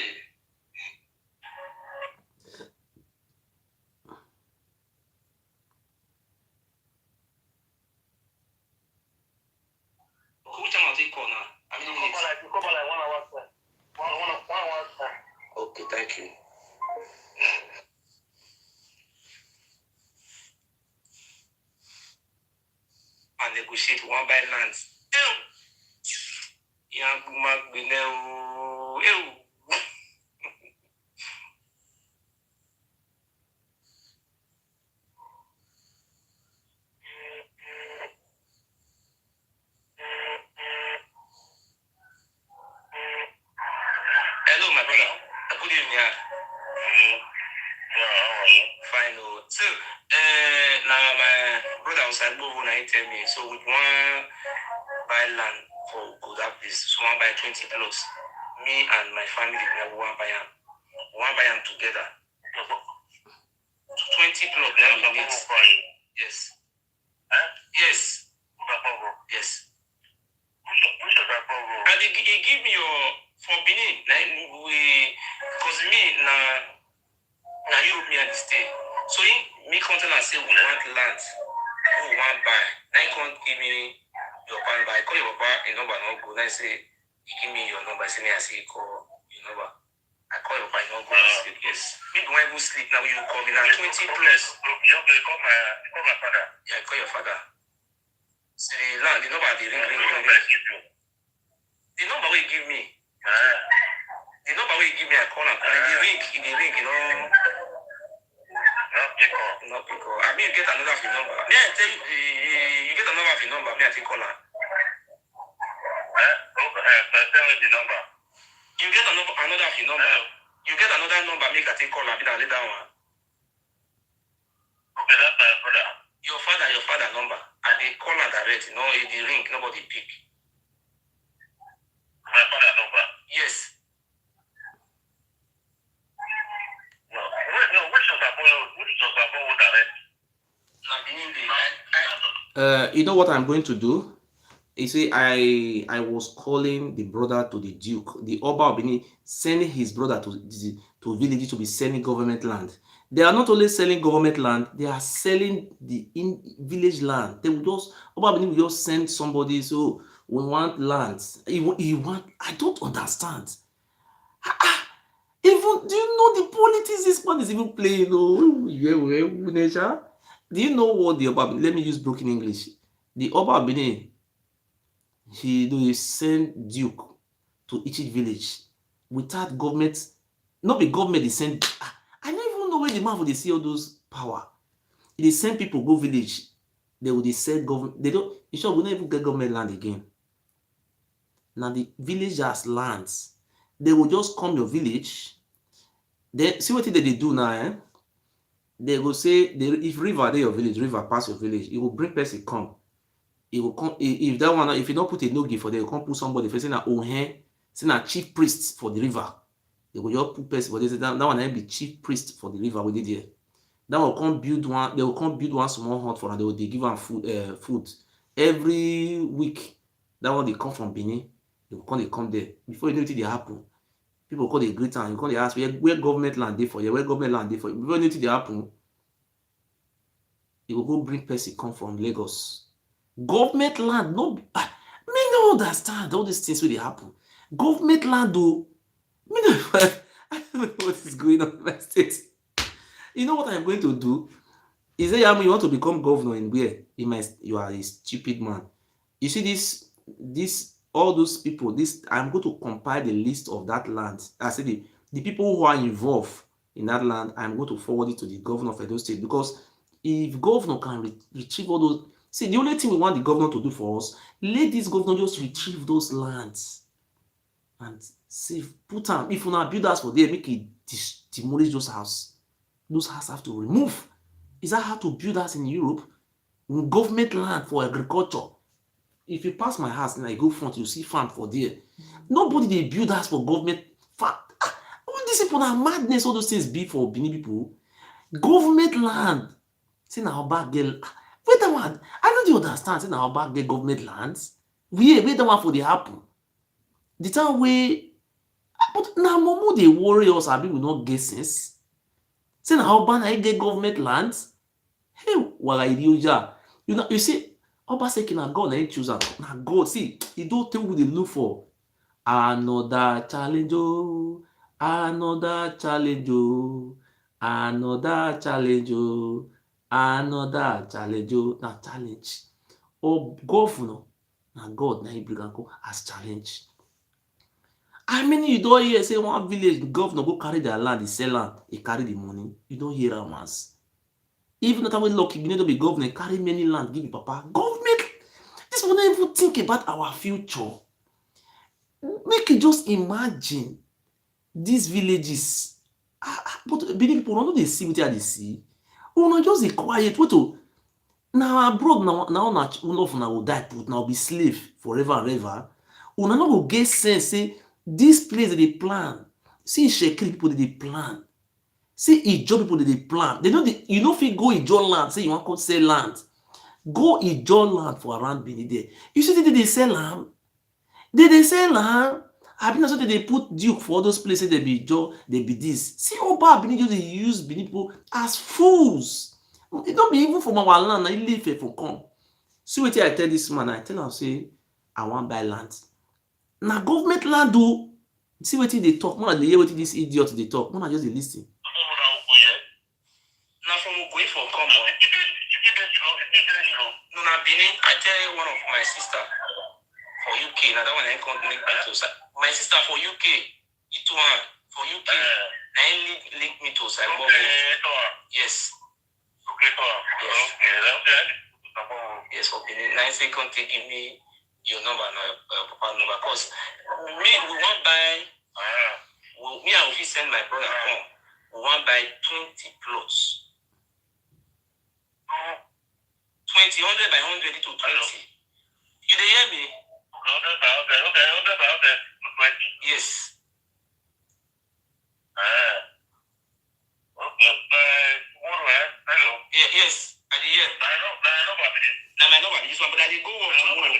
Okay, thank you. and negotiate one by land. Hello, my brother. Good evening. Yeah, how are you? Fine. So, now my brother was like, "Go and tell me." So we want buy land for good that place. So one buy 20 plots. Me and my family we want buy them. We want buy them together. 20 20 club now you need. Yes. Huh? Yes. Yes. And he give me your for Benin. Because me na European stay. So me contact and say we want land, we want buy. Now you can't give me your pan buy. Call your papa, your number not go. Now you say you give me your number. Say me I say call your number. I call your papa, you not go sleep. Yes. Me don't even sleep now. You call me now 20 plus. Okay, call my father. Yeah, call your father. See the land, the number, the ring. The number will give me. The number will give me, I call and call. The ring, you know. Not pick up. I mean, you get another of your number. May I tell you, you get another of your number. May I take call her? Tell me the number. You get another of your number. You get another number. Make I take call her. Be that later one. Okay, that's my brother. Your father number. And they call her direct. You know, the ring, nobody pick. My father number. Yes. No, which was about direct? You know what I'm going to do? You see, I was calling the brother to the Duke, the Oba of Benin, sending his brother to village to be selling government land. They are not only selling government land, they are selling the village land. They will just Oba Benin will just send somebody. So we want land. He want. I don't understand. Even do you know the politics this one is even playing? Oh, do you know what the Oba? Let me use broken English. The Oba Benin, he send Duke to each village without government. Not the government. They send. I don't even know where the man would see all those power. They send people go village. They will send government. They don't. You sure we don't even get government land again. Now the villagers' lands. They will just come your village. Then see what they do now. They will say if river there your village, river pass your village, it will bring person come. It will come if that one if you don't put a no give for them, you can't put somebody facing a saying a chief priest for the river. They will just put person for this. That one will be chief priest for the river we did here. That will come build one. They will come build one small hut for them. They give them food every week. That one they come from Benin. They come there before you know it they happen. People call the great town. You call the ask where government land dey for you. Where government land dey for you. Before you know it they happen. You will go bring person come from Lagos. Government land no. Me no understand all these things wey dey happen. Government land though. Me no. I don't know what is going on in my state. You know what I'm going to do? Is that you want to become governor in where? You are a stupid man. You see this all those people. I'm going to compile the list of that land. I say the people who are involved in that land. I'm going to forward it to the governor of Edo State because if governor can retrieve all those. See, the only thing we want the governor to do for us, let this governor just retrieve those lands and see put them. If you not build house for there, make it demolish those houses. Those houses have to remove. Is that how to build house in Europe? Government land for agriculture. If you pass my house and I go front, you see farm for there. Nobody they build house for government farm. All these people are madness. All those things be for Benin people. Government land. See now back girl. Wait a minute. I don't understand. See now back get government lands. Wait the one for the happen. The time we but now Momo they worry us. I will not get sense. See now ban I get government lands. Hey, what I do you know you see Obaseki na God na choose am. Na God see he don't tell who they look for. Another challenge oh, another challenge oh, another challenge oh, another challenge oh. Na challenge. Oh governor na God na he bring am go as challenge. I mean you don't hear say one village the governor go carry their land, he sell land, he carry the money. You don't hear am once. Even not when lucky, you need to be governor, carry many land, give you papa. Government, this will not even think about our future. Make you just imagine these villages. But Benin people don't they see what they see. We not just be quiet. What to now abroad now will die put now be slave forever and ever. We not go get sense say this place they plan. See Shekri people they plan. See, Ijaw people dey plan. They know you know if you go Ijaw land, say you want to sell land. Go Ijaw land for around Benin there. You see they sell land. They sell land. I mean, so they put Duke for all those places. They be Ijaw, they be this. See, Oba Benin they use Benin people as fools. It don't be even from our land. I live here for come. See what I tell this man. I tell him say I want buy land. Now government land do. See what they talk. More they hear what this idiot they talk. More just they listen. Now from Ogoye for come on. No, now Benin, I tell one of my sister for UK. Now that one I can't link me to. My sister for UK, it one for UK. Now link me to Cyber. Yes. Yes, for Benin. Now say can't give me your number, papa number. Cause me we want buy. Me I will send my brother home. We want buy 20 plots. 20, 100 by 100 to 20. You dey hear me? 100 by 100 to 20. Yes. Okay. Tomorrow, hello. Yeah, yes. I dey hear. Now my number be this one, but I dey go work tomorrow.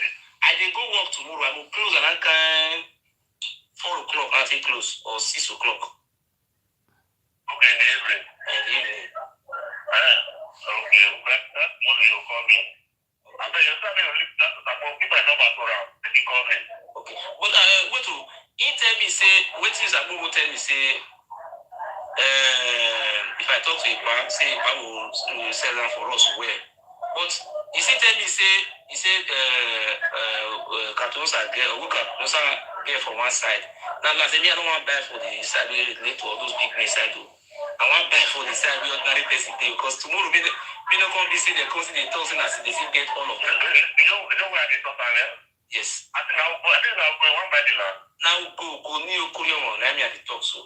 I will close around 4 o'clock. I think close or 6 o'clock. Okay, in the evening. Okay, that's tomorrow you'll call me. After you start me, keep my number to around. Then you call me. Okay. But wait to he tell me say what is Abu tell me say if I talk to a bank, say I will sell them for us where. But he tell me say he said cartons are get or cartons are get from one side. Now last me I don't want to buy for the side where relate to all those big side though. I want buy for the side where ordinary person dey because tomorrow we don't come see the council they talk saying as they still get all of them. You know where they talk about. Yes. I think I'll go one by the land. Now go new Korean one. Let me at the talk so.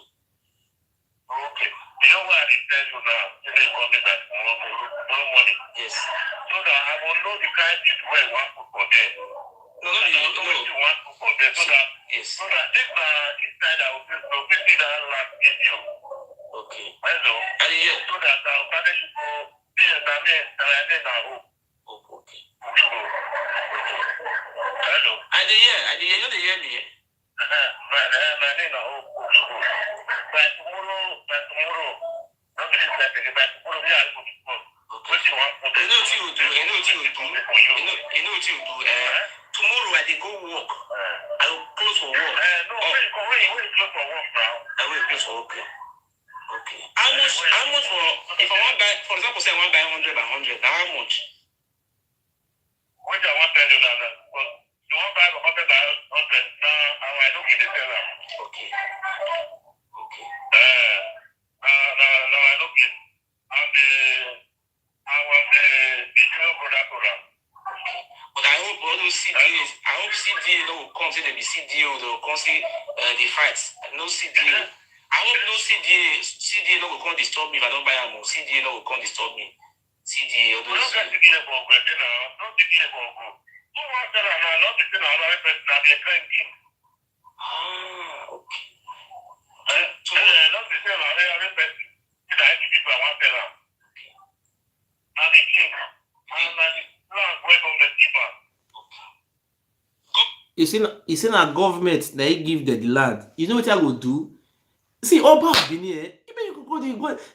Okay. You know where I tell you now? You know, call me back tomorrow morning. Yes. So that I will know the kind of where you want to for there. No. You want to for there. So that yes. So that if inside I will see that land in you. Okay. Hello. And yeah. So that I'll manage to go see and then now. Okay. Hello. I dey hear. You know they hear me. By tomorrow. Not this Saturday, by tomorrow we are going to go. What you want? You know what you do. Tomorrow I dey go work. I will close for work. No, wait, close for work now. I will close for work. Okay. How much for if I want buy, for example, say I want buy 100 by 100, now how much? Which I want to tell you now, because you want buy 100 by 100, now I don't get the seller. Okay. Now I don't get. I want the digital product. Okay. But I hope all those CDAs, CDA will come, say they be CDA, they will come see the fights. No CDA. I hope no CDA no will come disturb me if I don't buy them. CDA no will come disturb me. CDA, all those. Don't get CDA for go, don't CDA for go. Who wants that now? Not the thing another person that they can give. Okay. Not the same another person. Did I give people I want to tell? Now the king. And the land where from the keeper. You see na government na he give the land. You know what I go do? See, Oba Benin,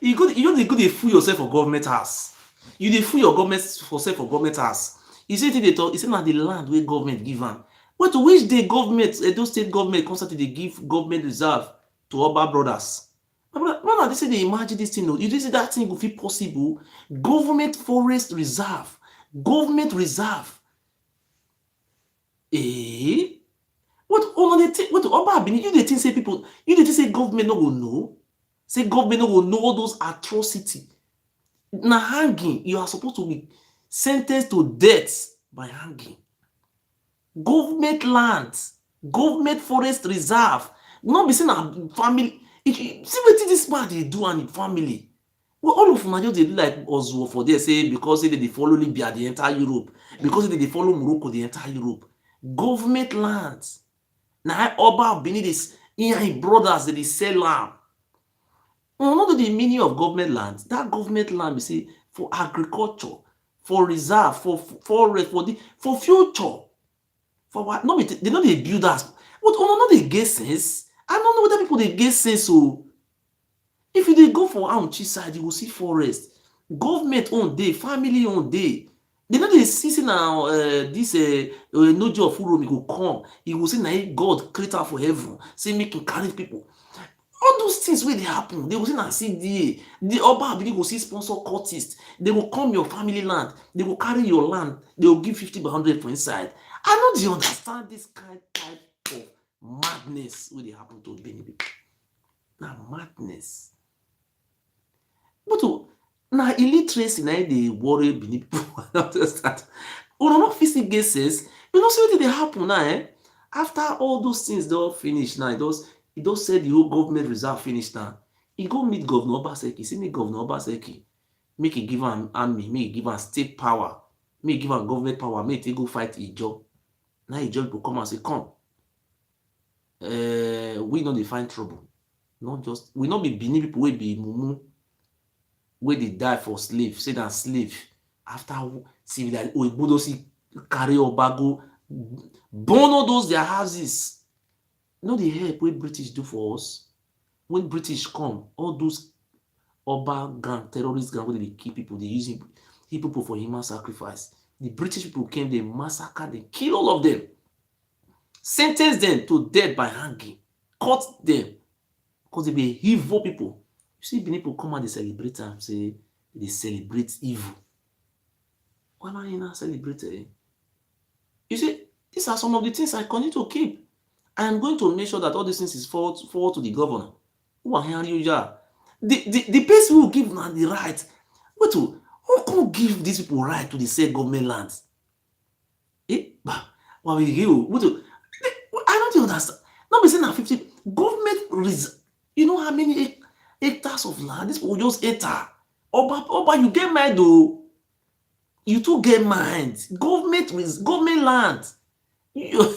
you don't go dey fool yourself for government house. You dey fool your government for self for government house. You see they talk, you say na the land where government give am. But to which day government, those state government constantly they give government reserve to Oba brothers. Brother, they say they imagine this thing. You see that thing will feel possible. Government forest reserve. Government reserve. What Oba Benin? You dey think say people? You dey think say government no go know? Say government no go know all those atrocity. Na hanging, you are supposed to be sentenced to death by hanging. Government lands, government forest reserve. No be saying na family. See wetin this man dey do and him family. Well, all of una just dey do like Oswald for there say because they follow Libya they enter Europe, because they follow Morocco they enter Europe. Government lands. Now Oba Benin this him brothers they sell land. Not the meaning of government land. That government land, we see, for agriculture, for reserve, for forest, for future, for what? No, they know they build us. But no, they get sense. I don't know whether people they get sense. So if you dey go for Auchi side, you will see forest. Government own day, family own day. They no dey see na this Nojo of Uromi go come. He go say na God create am for heaven. Say make him carry people. All those things wey dey happen, they go say na CDA. The Oba Abini go see sponsor cultists. They go come your family land. They go carry your land. They go give 50 by 100 for inside. I no dey understand this kind type of madness wey dey happen to Benin people. Na madness. But na illiteracy na dey worry Benin people. Una no fit still get sense. You know say wetin dey happen now, after all those things don finish now, e don say the whole government reserve finish now. E go meet Governor Obaseki, say make Governor Obaseki make e give am army, make e give am state power, make e give am government power, make e take go fight Ijaw. Now Ijaw go come and say, come, we no dey find trouble. Not just, we no be Benin people wey be mumu, wey dey die for slave, say na slave. After civilization, Oyibo don see carry Oba go burn all those their houses. No dey help wey British do for us. When British come, all those Oba gang, terrorist gang wey dey kill people, dey use people for human sacrifice. The British people came, they massacre, they kill all of them, sentence them to death by hanging, cut them, because they be evil people. You see, Benin people come and they celebrate them, say they celebrate evil. Why not you not celebrate it? You see, these are some of the things I continue to keep. I am going to make sure that all these things is forward to the governor. Who are hearing you? The person who give them the right. Wait, who can give these people right to the said government lands? I don't understand. Not be saying that 50 government you know how many hectares of land? This people just hectare. Oba, you get mind though. You too get mind. Government land. You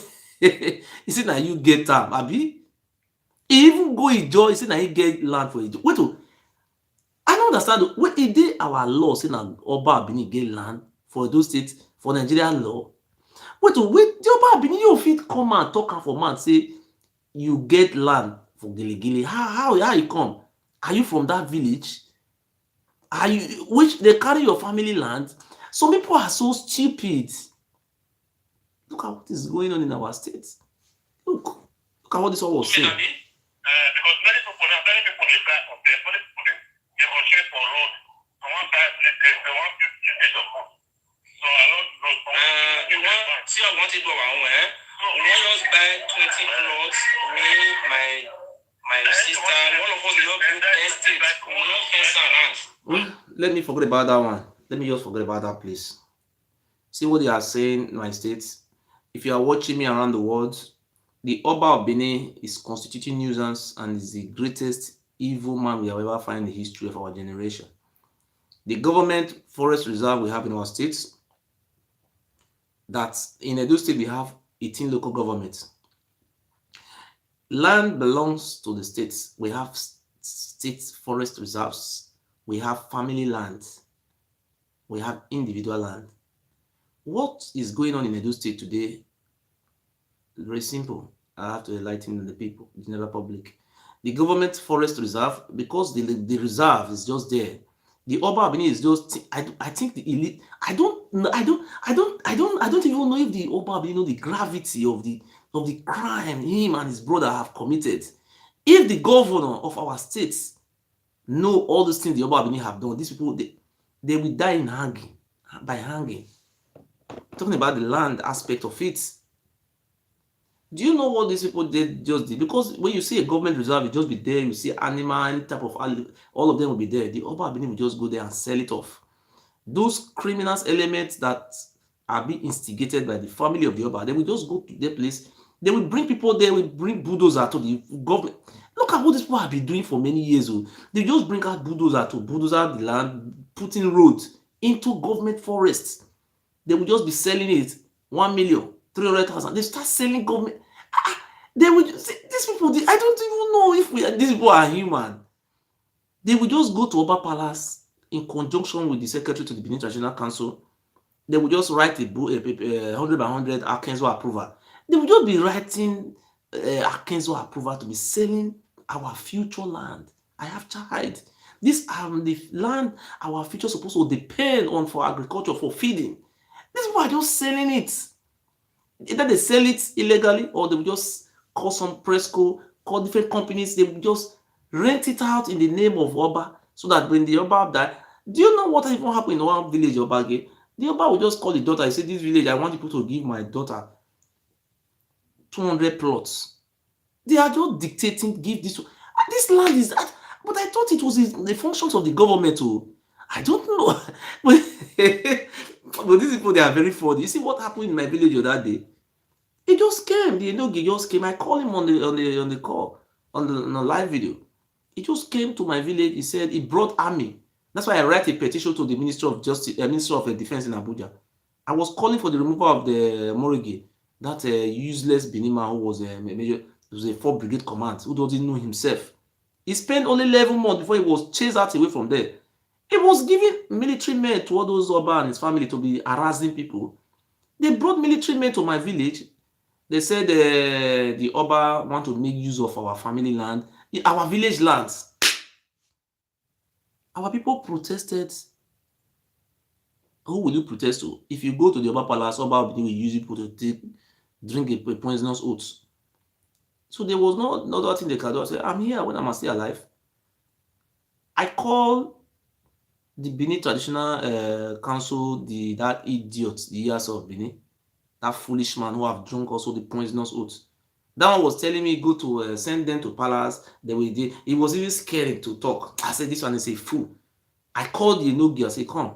see now you get time, abi? Even go Ijaw, you see now you get land for Ijaw. Wait, I don't understand. Wait, it dey our law say na Oba Abini get land for those states for Nigerian law. Wait, the Oba Abini you fit come and talk am for man say you get land for Giligili. How you come? Are you from that village? Are you which they carry your family land? Some people are so stupid. Look at what is going on in our states. Look at what this all was saying. Because many people dey buy for place, many people dey negotiate for road. Someone buy place, they want 50 days of food. So I don't know. See, I want to go our own. We just buy 20 plots. Me, my sister, one of us will build 10 states. We will not fence around. Let me forget about that one. Let me just forget about that place. See what they are saying in my states. If you are watching me around the world, the Oba of Benin is constituting nuisance and is the greatest evil man we have ever found in the history of our generation. The government forest reserve we have in our states, that in Edo State we have 18 local governments. Land belongs to the states. We have state forest reserves. We have family land. We have individual land. What is going on in Edo State today? Very simple. I have to enlighten the people, the general public. The government forest reserve, because the reserve is just there. The Oba Abini is just. I think the elite. I don't even know if the Oba Abini know the gravity of the crime him and his brother have committed. If the governor of our states know all these things the Oba Abini have done, these people they will die in hanging, by hanging. Talking about the land aspect of it. Do you know what these people did? Because when you see a government reserve, it just be there. You see animal, any type of animal, all of them will be there. The Oba Abini will just go there and sell it off. Those criminals elements that are being instigated by the family of the Oba, they will just go to their place. They will bring people there. Will bring bulldozer to the government. Look at what these people have been doing for many years. They just bring out bulldozer to bulldozer the land, putting roads into government forests. They will just be selling it 1,300,000. They start selling government. They will just, these people. I don't even know if these people are human. They will just go to Oba Palace in conjunction with the secretary to the Benin Traditional Council. They will just write a book, 100 by 100 Akenzo approval. They will just be writing Akenzo approval to be selling our future land. I have tried. This the land our future is supposed to depend on for agriculture, for feeding. These people are just selling it. Either they sell it illegally or they will just call some Presco, call different companies. They will just rent it out in the name of Oba so that when the Oba die, do you know what even happened in one village Oba again? The Oba will just call the daughter and say, this village, I want people to give my daughter 200 plots. They are just dictating, give this. This land is that. But I thought it was the functions of the government. Oh, I don't know. But these people, they are very funny. You see what happened in my village the other day? He just came. The Enogi just came. I called him on the call, on the live video. He just came to my village. He said he brought army. That's why I write a petition to the Ministry of Justice, Ministry of Defense in Abuja. I was calling for the removal of the Morigi, that useless Benima who was a major, was a 4th Brigade command, who doesn't know himself. He spent only 11 months before he was chased out away from there. He was giving military men to all those Oba and his family to be harassing people. They brought military men to my village. They said the Oba want to make use of our family land, our village lands. Our people protested. Who will you protest to? If you go to the Oba Palace, Oba will use people to drink a poisonous oath. So there was no other thing they can do. I said, I'm here when I'm still alive. I call the Benin Traditional Council, that idiot, the years of Benin, that foolish man who have drunk also the poisonous oath. That one was telling me go to send them to Palace. He was even scared to talk. I said, this one is a fool. I called the Enogi. I said, come.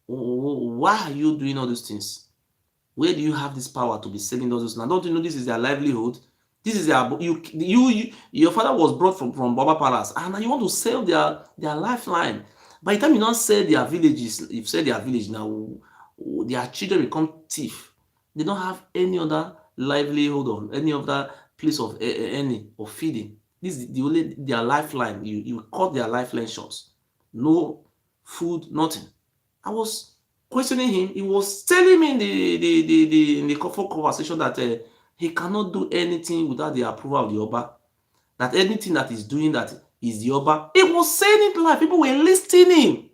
Why are you doing all these things? Where do you have this power to be selling all those? Now, don't you know this is their livelihood? This is their your father was brought from Baba Palace, and you want to sell their lifeline. By the time you don't sell their villages, if you sell their village now, their children become thief. They don't have any other livelihood or any other place of earning or feeding. This is the only their lifeline. You cut their lifeline short. No food, nothing. I was questioning him. He was telling me in the full conversation that he cannot do anything without the approval of the Oba. That anything that he's doing that is the Oba. He was saying it live. People were listening.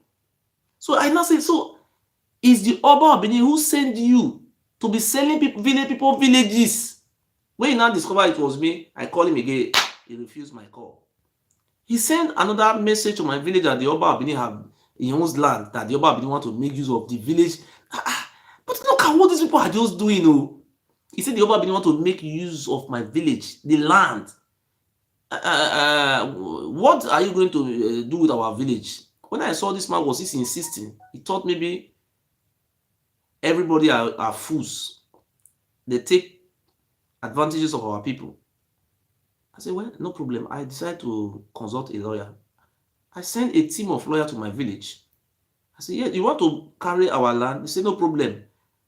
So I now say, so is the Oba of Benin who sent you to be selling people villages? When he now discovered it was me, I called him again. He refused my call. He sent another message to my village that the Oba of Benin have he owns land, that the Oba of Benin want to make use of the village. But look at what these people are just doing. Oh. He said the Oba of Benin want to make use of my village, the land. What are you going to do with our village? When I saw this man was insisting, he thought maybe everybody are fools. They take advantages of our people. I said, well, no problem. I decided to consult a lawyer. I sent a team of lawyers to my village. I said, yeah, you want to carry our land? They said, no problem.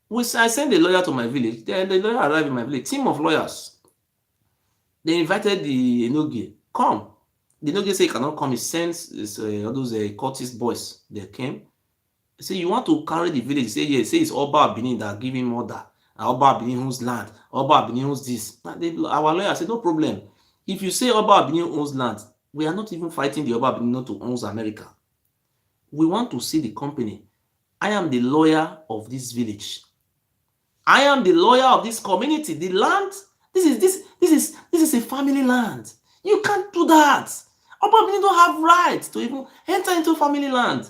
I sent a lawyer to my village. Then the lawyer arrived in my village. Team of lawyers. They invited the Enogi. Come. The Enogi said he cannot come. He sends all those cultist boys. They came. They said, you want to carry the village? He said, yes. Say it's Oba Benin that give him order. Oba Benin owns land. Oba Benin owns this. Our lawyer said, no problem. If you say Oba Benin owns land, we are not even fighting the Oba Benin not to own America. We want to see the company. I am the lawyer of this village. I am the lawyer of this community. The land, this is a family land. You can't do that. Oba Benin don't have rights to even enter into family land.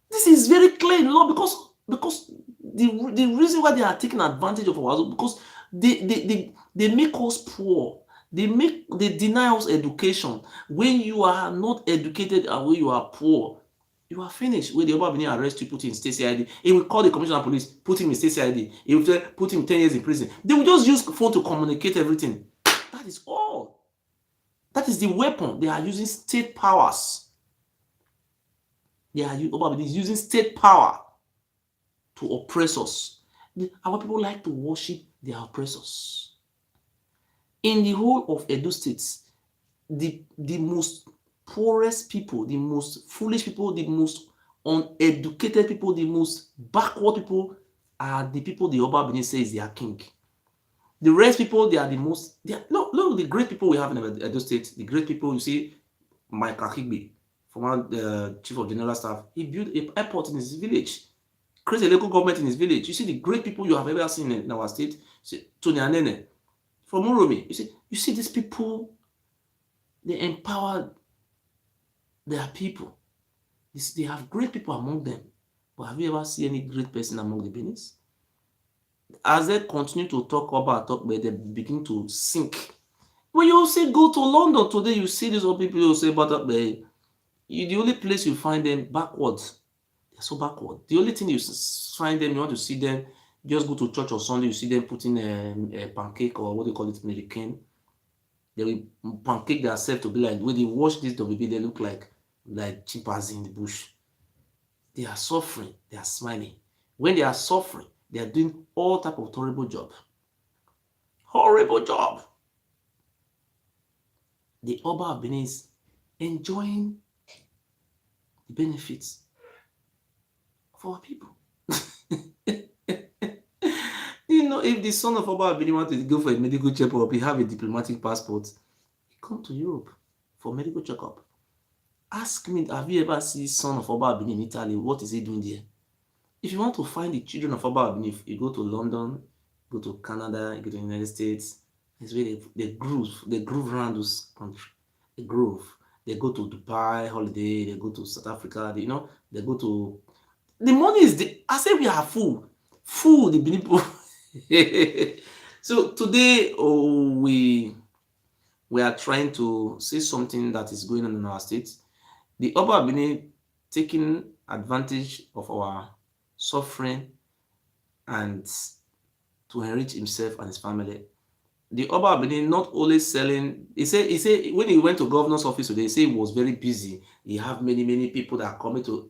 This is very clear in law because the reason why they are taking advantage of us because they make us poor. They deny us education. When you are not educated and when you are poor, you are finished. When the Oba Benin arrest you, put you in state CID, he will call the commissioner of police, put him in state CID. He will put him 10 years in prison. They will just use phone to communicate everything. That is all. That is the weapon. They are using state powers. Oba Benin is using state power to oppress us. Our people like to worship their oppressors. In the whole of Edo States, the most poorest people, the most foolish people, the most uneducated people, the most backward people are the people the Oba Benin says they are king. The rest people, they are the most, look, the great people we have in Edo State, the great people, you see, Mike Akigbe, former chief of general staff, he built an airport in his village, created a local government in his village. You see the great people you have ever seen in our state, see, Tony Anene, from Uromi, you see these people, they empower their people. They have great people among them. But have you ever seen any great person among the Benis? As they continue to talk about they begin to sink. When you say go to London today, you see these old people who say about the only place you find them backwards. They're so backward. The only thing you find them, you want to see them, just go to church on Sunday, you see them putting a pancake or what they call it, American. They will pancake themselves to be like, when they watch this WB, they look like chimpanzee in the bush. They are suffering, they are smiling. When they are suffering, they are doing all type of horrible job. Horrible job. The Oba of Benin is enjoying the benefits of our people. You know, if the son of Oba of Benin wanted to go for a medical checkup, he have a diplomatic passport, he come to Europe for medical checkup. Ask me, have you ever seen son of Oba of Benin in Italy? What is he doing there? If you want to find the children of Oba of Benin, you go to London, go to Canada, you go to the United States. It's where they groove around those countries. They groove. They go to Dubai holiday, they go to South Africa, they go to, the money is I say we are full the Benin people. So today we are trying to see something that is going on in our state. The Oba of Benin taking advantage of our suffering and to enrich himself and his family. The Oba of Benin not only selling, he said when he went to governor's office today, he said he was very busy. He have many people that are coming to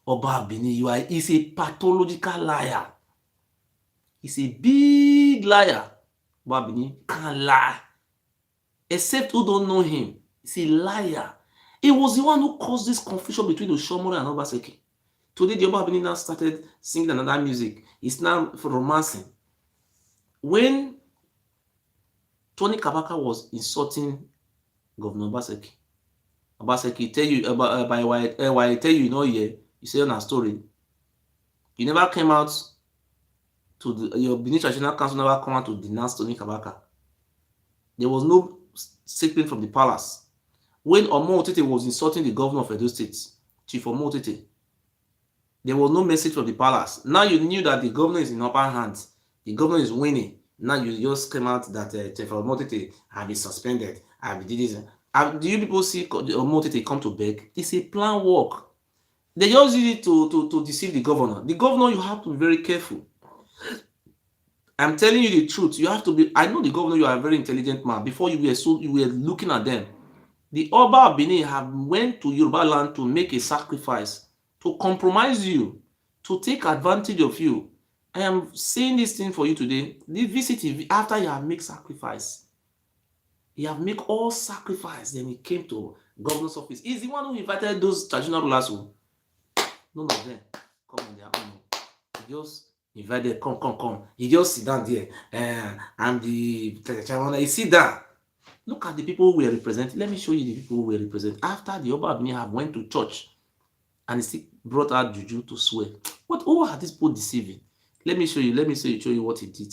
Oba of Benin. He's a pathological liar. He's a big liar. Oba of Benin can't lie. Except who don't know him. He's a liar. He was the one who caused this confusion between Oshomore and Obaseki. Today, the Oba of Benin now started singing another music. It's now for romancing. When Tony Kabaka was insulting Governor Obaseki tell you about why I tell you, you say on a story. You never came out to your Benin Traditional Council never come out to denounce Tony Kabaka. There was no statement from the palace. When Omo Otete was insulting the governor of Edo State, Chief Omo Otete, there was no message from the palace. Now you knew that the governor is in upper hands. The governor is winning. Now you just came out that Chief Omo Otete have been suspended. Have been this. Do you people see Omo Otete come to beg? It's a plan work. They just use it to deceive the governor. The governor, you have to be very careful. I'm telling you the truth. You have to be. I know the governor, you are a very intelligent man. Before you were looking at them. The Oba of Benin have went to Yoruba land to make a sacrifice, to compromise you, to take advantage of you. I am saying this thing for you today. The visit after you have made sacrifice. You have made all sacrifice. Then he came to governor's office. He's the one who invited those traditional rulers. None of them come on their own. He just invited, come. He just sit down there. I'm the traditional. He sit down. Look at the people who were represented. Let me show you the people who were represented. After the Oba of Benin have went to church and he still brought out juju to swear. Who are these people deceiving? Let me show you. Let me show you what he did.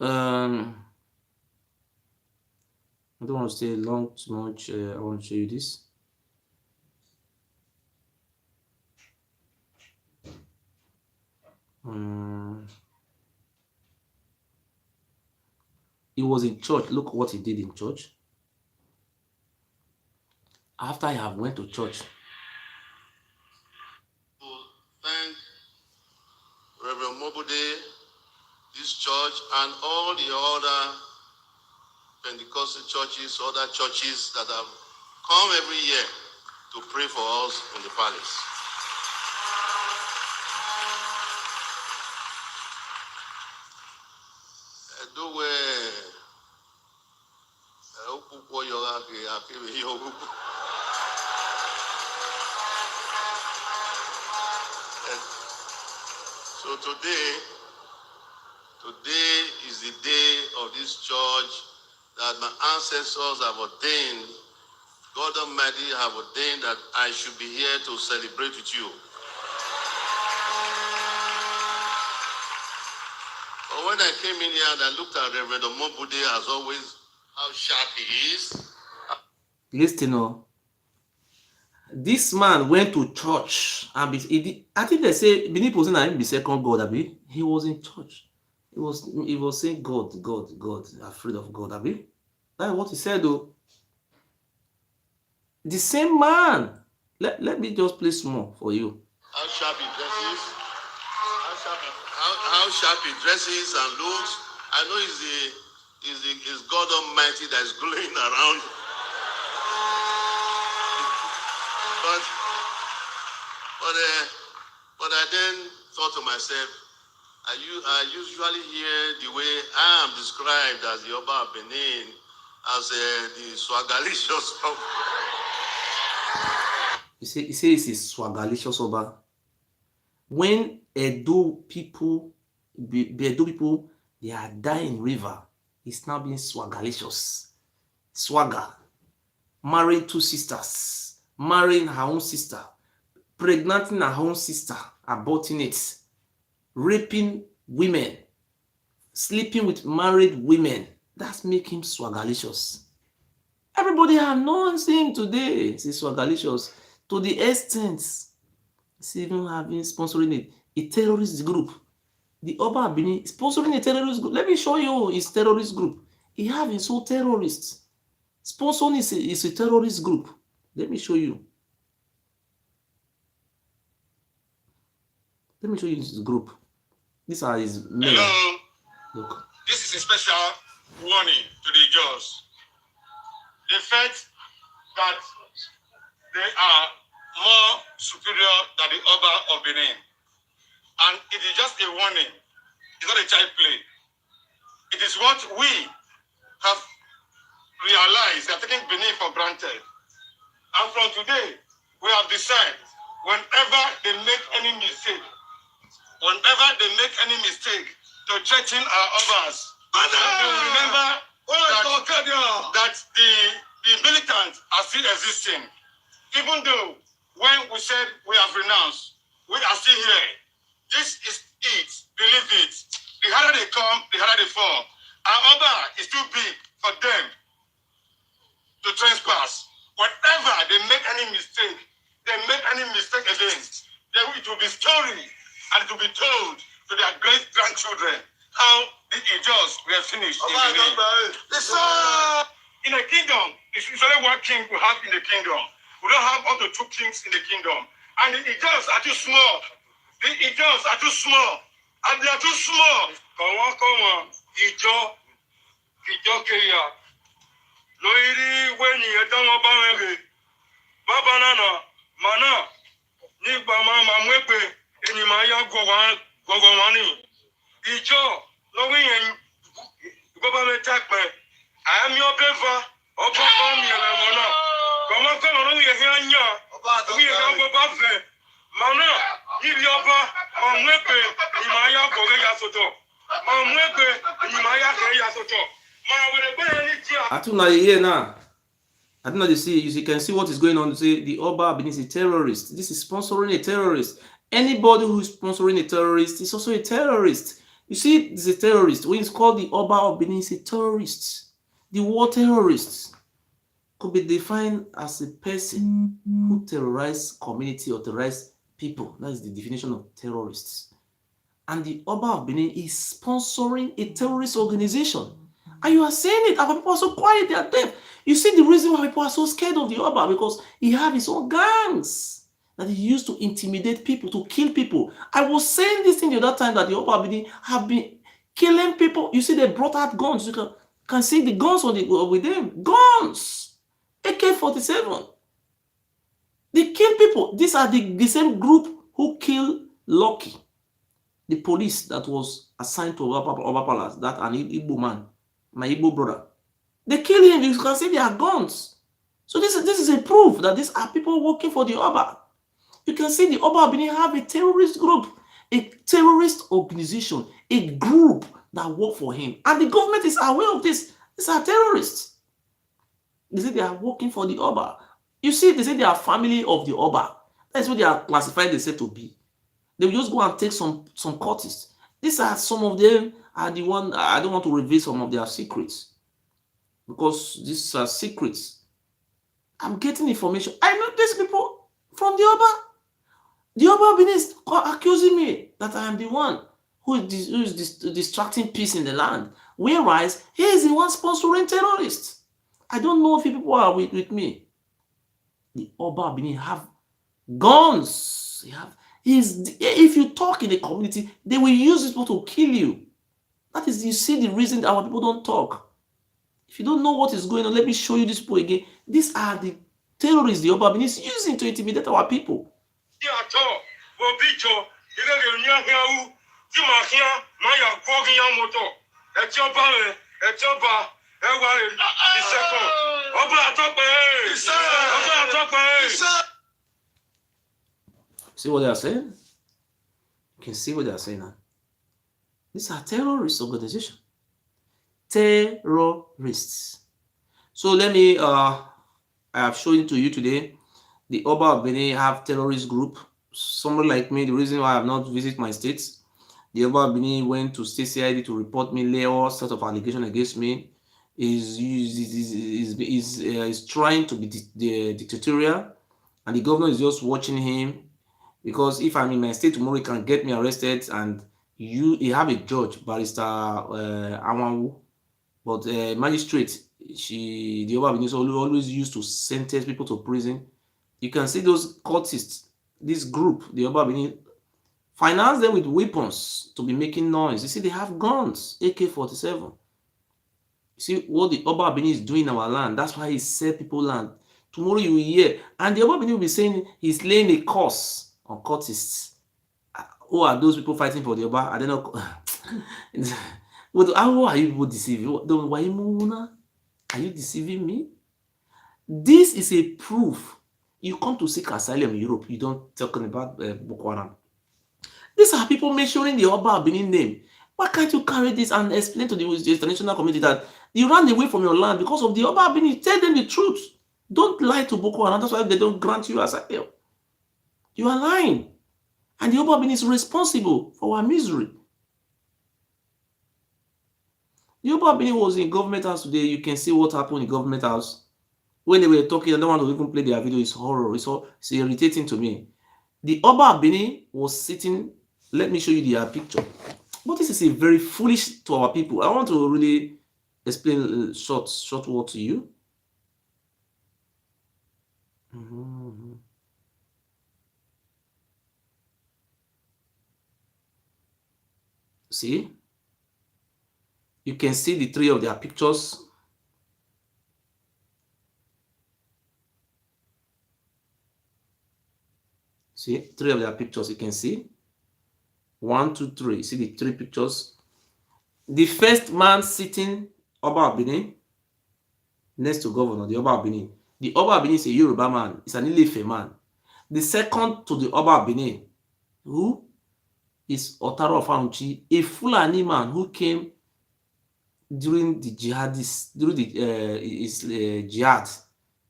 I don't want to stay long too much. I want to show you this. He was in church. Look what he did in church. After I have went to church. Thank Reverend Mobude, this church, and all the other Pentecostal churches, other churches that have come every year to pray for us in the palace. So today is the day of this church that my ancestors have ordained. God Almighty have ordained that I should be here to celebrate with you. But when I came in here and I looked at Reverend Omobude, as always, how sharp he is. Listen, oh. This man went to church and I think they say Benin Posen and him be second God. Abi, he was in church. He was saying God, afraid of God. Abi, that's what he said. Though the same man. Let me just play small for you. How sharp he dresses. How sharp he dresses and looks. I know it's God Almighty that is glowing around. But I then thought to myself, I usually hear the way I am described as the Oba of Benin, as the swagalicious of. He says it's a swagalicious Oba. When Edo people, they are dying river, it's now being swagalicious. Swagger. Marrying two sisters, marrying her own sister, pregnanting her own sister, aborting it, raping women, sleeping with married women. That's making him swagalicious. Everybody knows him today. He's swagalicious to the extent he's even having sponsoring a terrorist group. The Oba Benin sponsoring a terrorist group. Let me show you his terrorist group. He have his own terrorists. Sponsoring is a terrorist group. Let me show you. Let me show you his group. These are his men. Hello. Look. This is a special warning to the judge. The fact that they are more superior than the Oba of Benin. And it is just a warning. It's not a child play. It is what we have realized. They are taking Benin for granted. And from today, we have decided whenever they make any mistake to threaten our Obas, remember that the militants are still existing. Even though when we said we have renounced, we are still here. This is it. Believe it. The harder they come, the harder they fall. Our Oba is too big for them to trespass. Whenever they make any mistake again, then it will be story and it will be told to their great grandchildren how the Ijos were finished. In a kingdom, it's usually one king we have in the kingdom. We don't have up to two kings in the kingdom. And the Ijos are too small. The Ijos are too small. And they are too small. Come on. Ijo Kenya. Loiri when you don't obey. Baba Nana, Mana, Niba Mama Mwepe, and Maya Gogwani. Ijo, Lowi and government attack me. I am your beaver, Oba Mona. Come on, we are here. We are above there. Mana, Nibioba, Mwepe, Maya Goga Soto. Mwepe, Maya Gaya Soto. I don't know here now. I don't know. You can see what is going on. You see, the Oba Benin is a terrorist. This is sponsoring a terrorist. Anybody who is sponsoring a terrorist is also a terrorist. You see, it's a terrorist. When it's called the Oba of Benin, is a terrorist. The word terrorist could be defined as a person who terrorizes community or terrorizes people. That is the definition of terrorists. And the Oba of Benin is sponsoring a terrorist organization. And you are saying it, and people are so quiet, they are deaf. You see the reason why people are so scared of the Oba, because he has his own gangs that he used to intimidate people, to kill people. I was saying this thing the other time that the Oba have been killing people. You see, they brought out guns. You can see the guns with them. Guns! AK-47. They kill people. These are the same group who killed Lucky, the police that was assigned to Oba Palace, that an Igbo man. My Igbo brother. They kill him. You can see they are guns. So this is a proof that these are people working for the Oba. You can see the Oba Benin have a terrorist group. a terrorist organization, a group that work for him. And the government is aware of this. These are terrorists. They say they are working for the Oba. You see, they say they are family of the Oba. That's what they are classified, they say, to be. They will just go and take some cultists. These are some of them are the one. I don't want to reveal some of their secrets because these are secrets. I'm getting information. I know these people from the Oba. The Oba is accusing me that I am the one who is distracting peace in the land, whereas he is the one sponsoring terrorists. I don't know if people are with me. The Oba have guns. If you talk in the community, they will use people to kill you. That is, you see the reason our people don't talk. If you don't know what is going on, let me show you these people again. These are the terrorists the Oba is using to intimidate our people. See what they are saying? You can see what they are saying now. These are terrorist organizations. Terrorists. So let me I have shown it to you today. The Oba of Benin have terrorist group. Someone like me, the reason why I have not visited my states, the Oba of Benin went to state CID to report me, lay all sorts of allegations against me. Is trying to be dictatorial, and the governor is just watching him, because if I'm in my state tomorrow, he can get me arrested, and you have a judge, Barrister Awanwu, but magistrate, the Oba of Benin always used to sentence people to prison. You can see those cultists, this group, the Oba of Benin, finance them with weapons to be making noise. You see, they have guns, AK-47. See what the Oba Benin is doing in our land. That's why he sell people land. Tomorrow you will hear. And the Oba Benin will be saying he's laying a curse on cultists. Who are those people fighting for the Oba? I don't know. How are you people deceiving? Are you deceiving me? This is a proof. You come to seek asylum in Europe. You don't talking about Boko Haram. These are people mentioning the Oba Benin name. Why can't you carry this and explain to the international community that you ran away from your land because of the Oba Benin? Tell them the truth. Don't lie to Boko Haram. That's why they don't grant you asylum. You are lying. And the Oba Benin is responsible for our misery. The Oba Benin was in government house today. You can see what happened in government house. When they were talking, I don't want to even play their video. It's horror. It's irritating to me. The Oba Benin was sitting. Let me show you their picture. But this is a very foolish to our people. I want to really explain short word to you. See? You can see the three of their pictures. See, three of their pictures, you can see. 1, 2, 3. See the three pictures. The first man sitting, Oba Benin, next to governor, the Oba Benin. The Oba Benin is a Yoruba man. It's an Ilefe man. The second to the Oba Benin, who is Otaro of Aunchi, a Fulani man who came during the jihadists, during the jihad,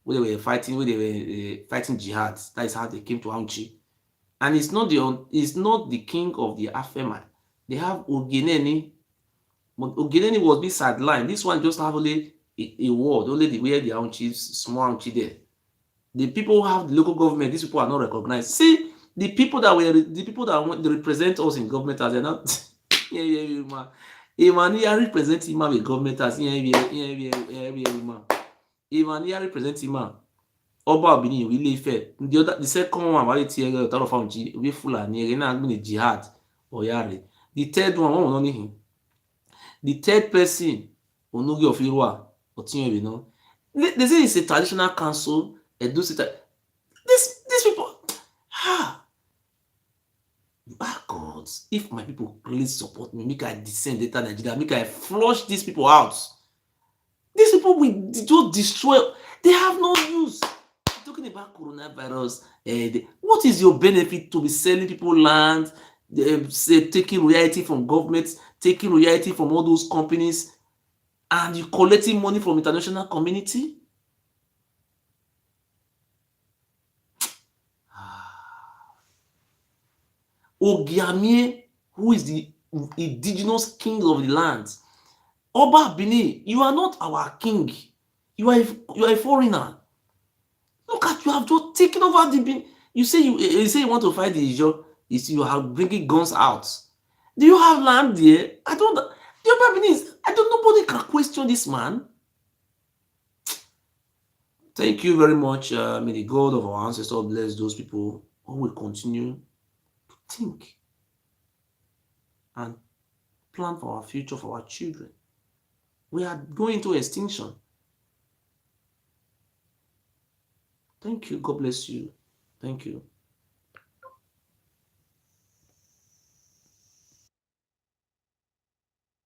where they were fighting jihad. That is how they came to Aunchi. And it's not the king of the Afema. They have Ogeneni, but Ogeneni was being sidelined. This one just have only a word, only the way the Aunchi, small Aunchi there. The people who have the local government, these people are not recognized. See, the people that represent us in government as they're not. Imania represent him with government as Imania represent him. Oba Benin will leave it. The second one, why it's here, Otaro of Aunchi, we Fulani, and jihad or Yari. The third one, him. The third person, Onugi of Irua, or you know. They say it's a traditional council. These people, God, if my people please support me, make I descend data Nigeria, make I flush these people out. These people will just destroy. They have no use. Talking about coronavirus, what is your benefit to be selling people land, say taking royalty from governments, taking royalty from all those companies, and you collecting money from international community? Ogiamie, who is the indigenous king of the land. Oba Bini, you are not our king. You are a foreigner. Look at, you have just taken over the Benin. You say you want to fight the Ijaw. You are bringing guns out. Do you have land there? I don't. The Oba Bini is, I don't. Nobody can question this man. Thank you very much. May the God of our ancestors bless those people who will continue to think and plan for our future, for our children. We are going to extinction. Thank you. God bless you. Thank you.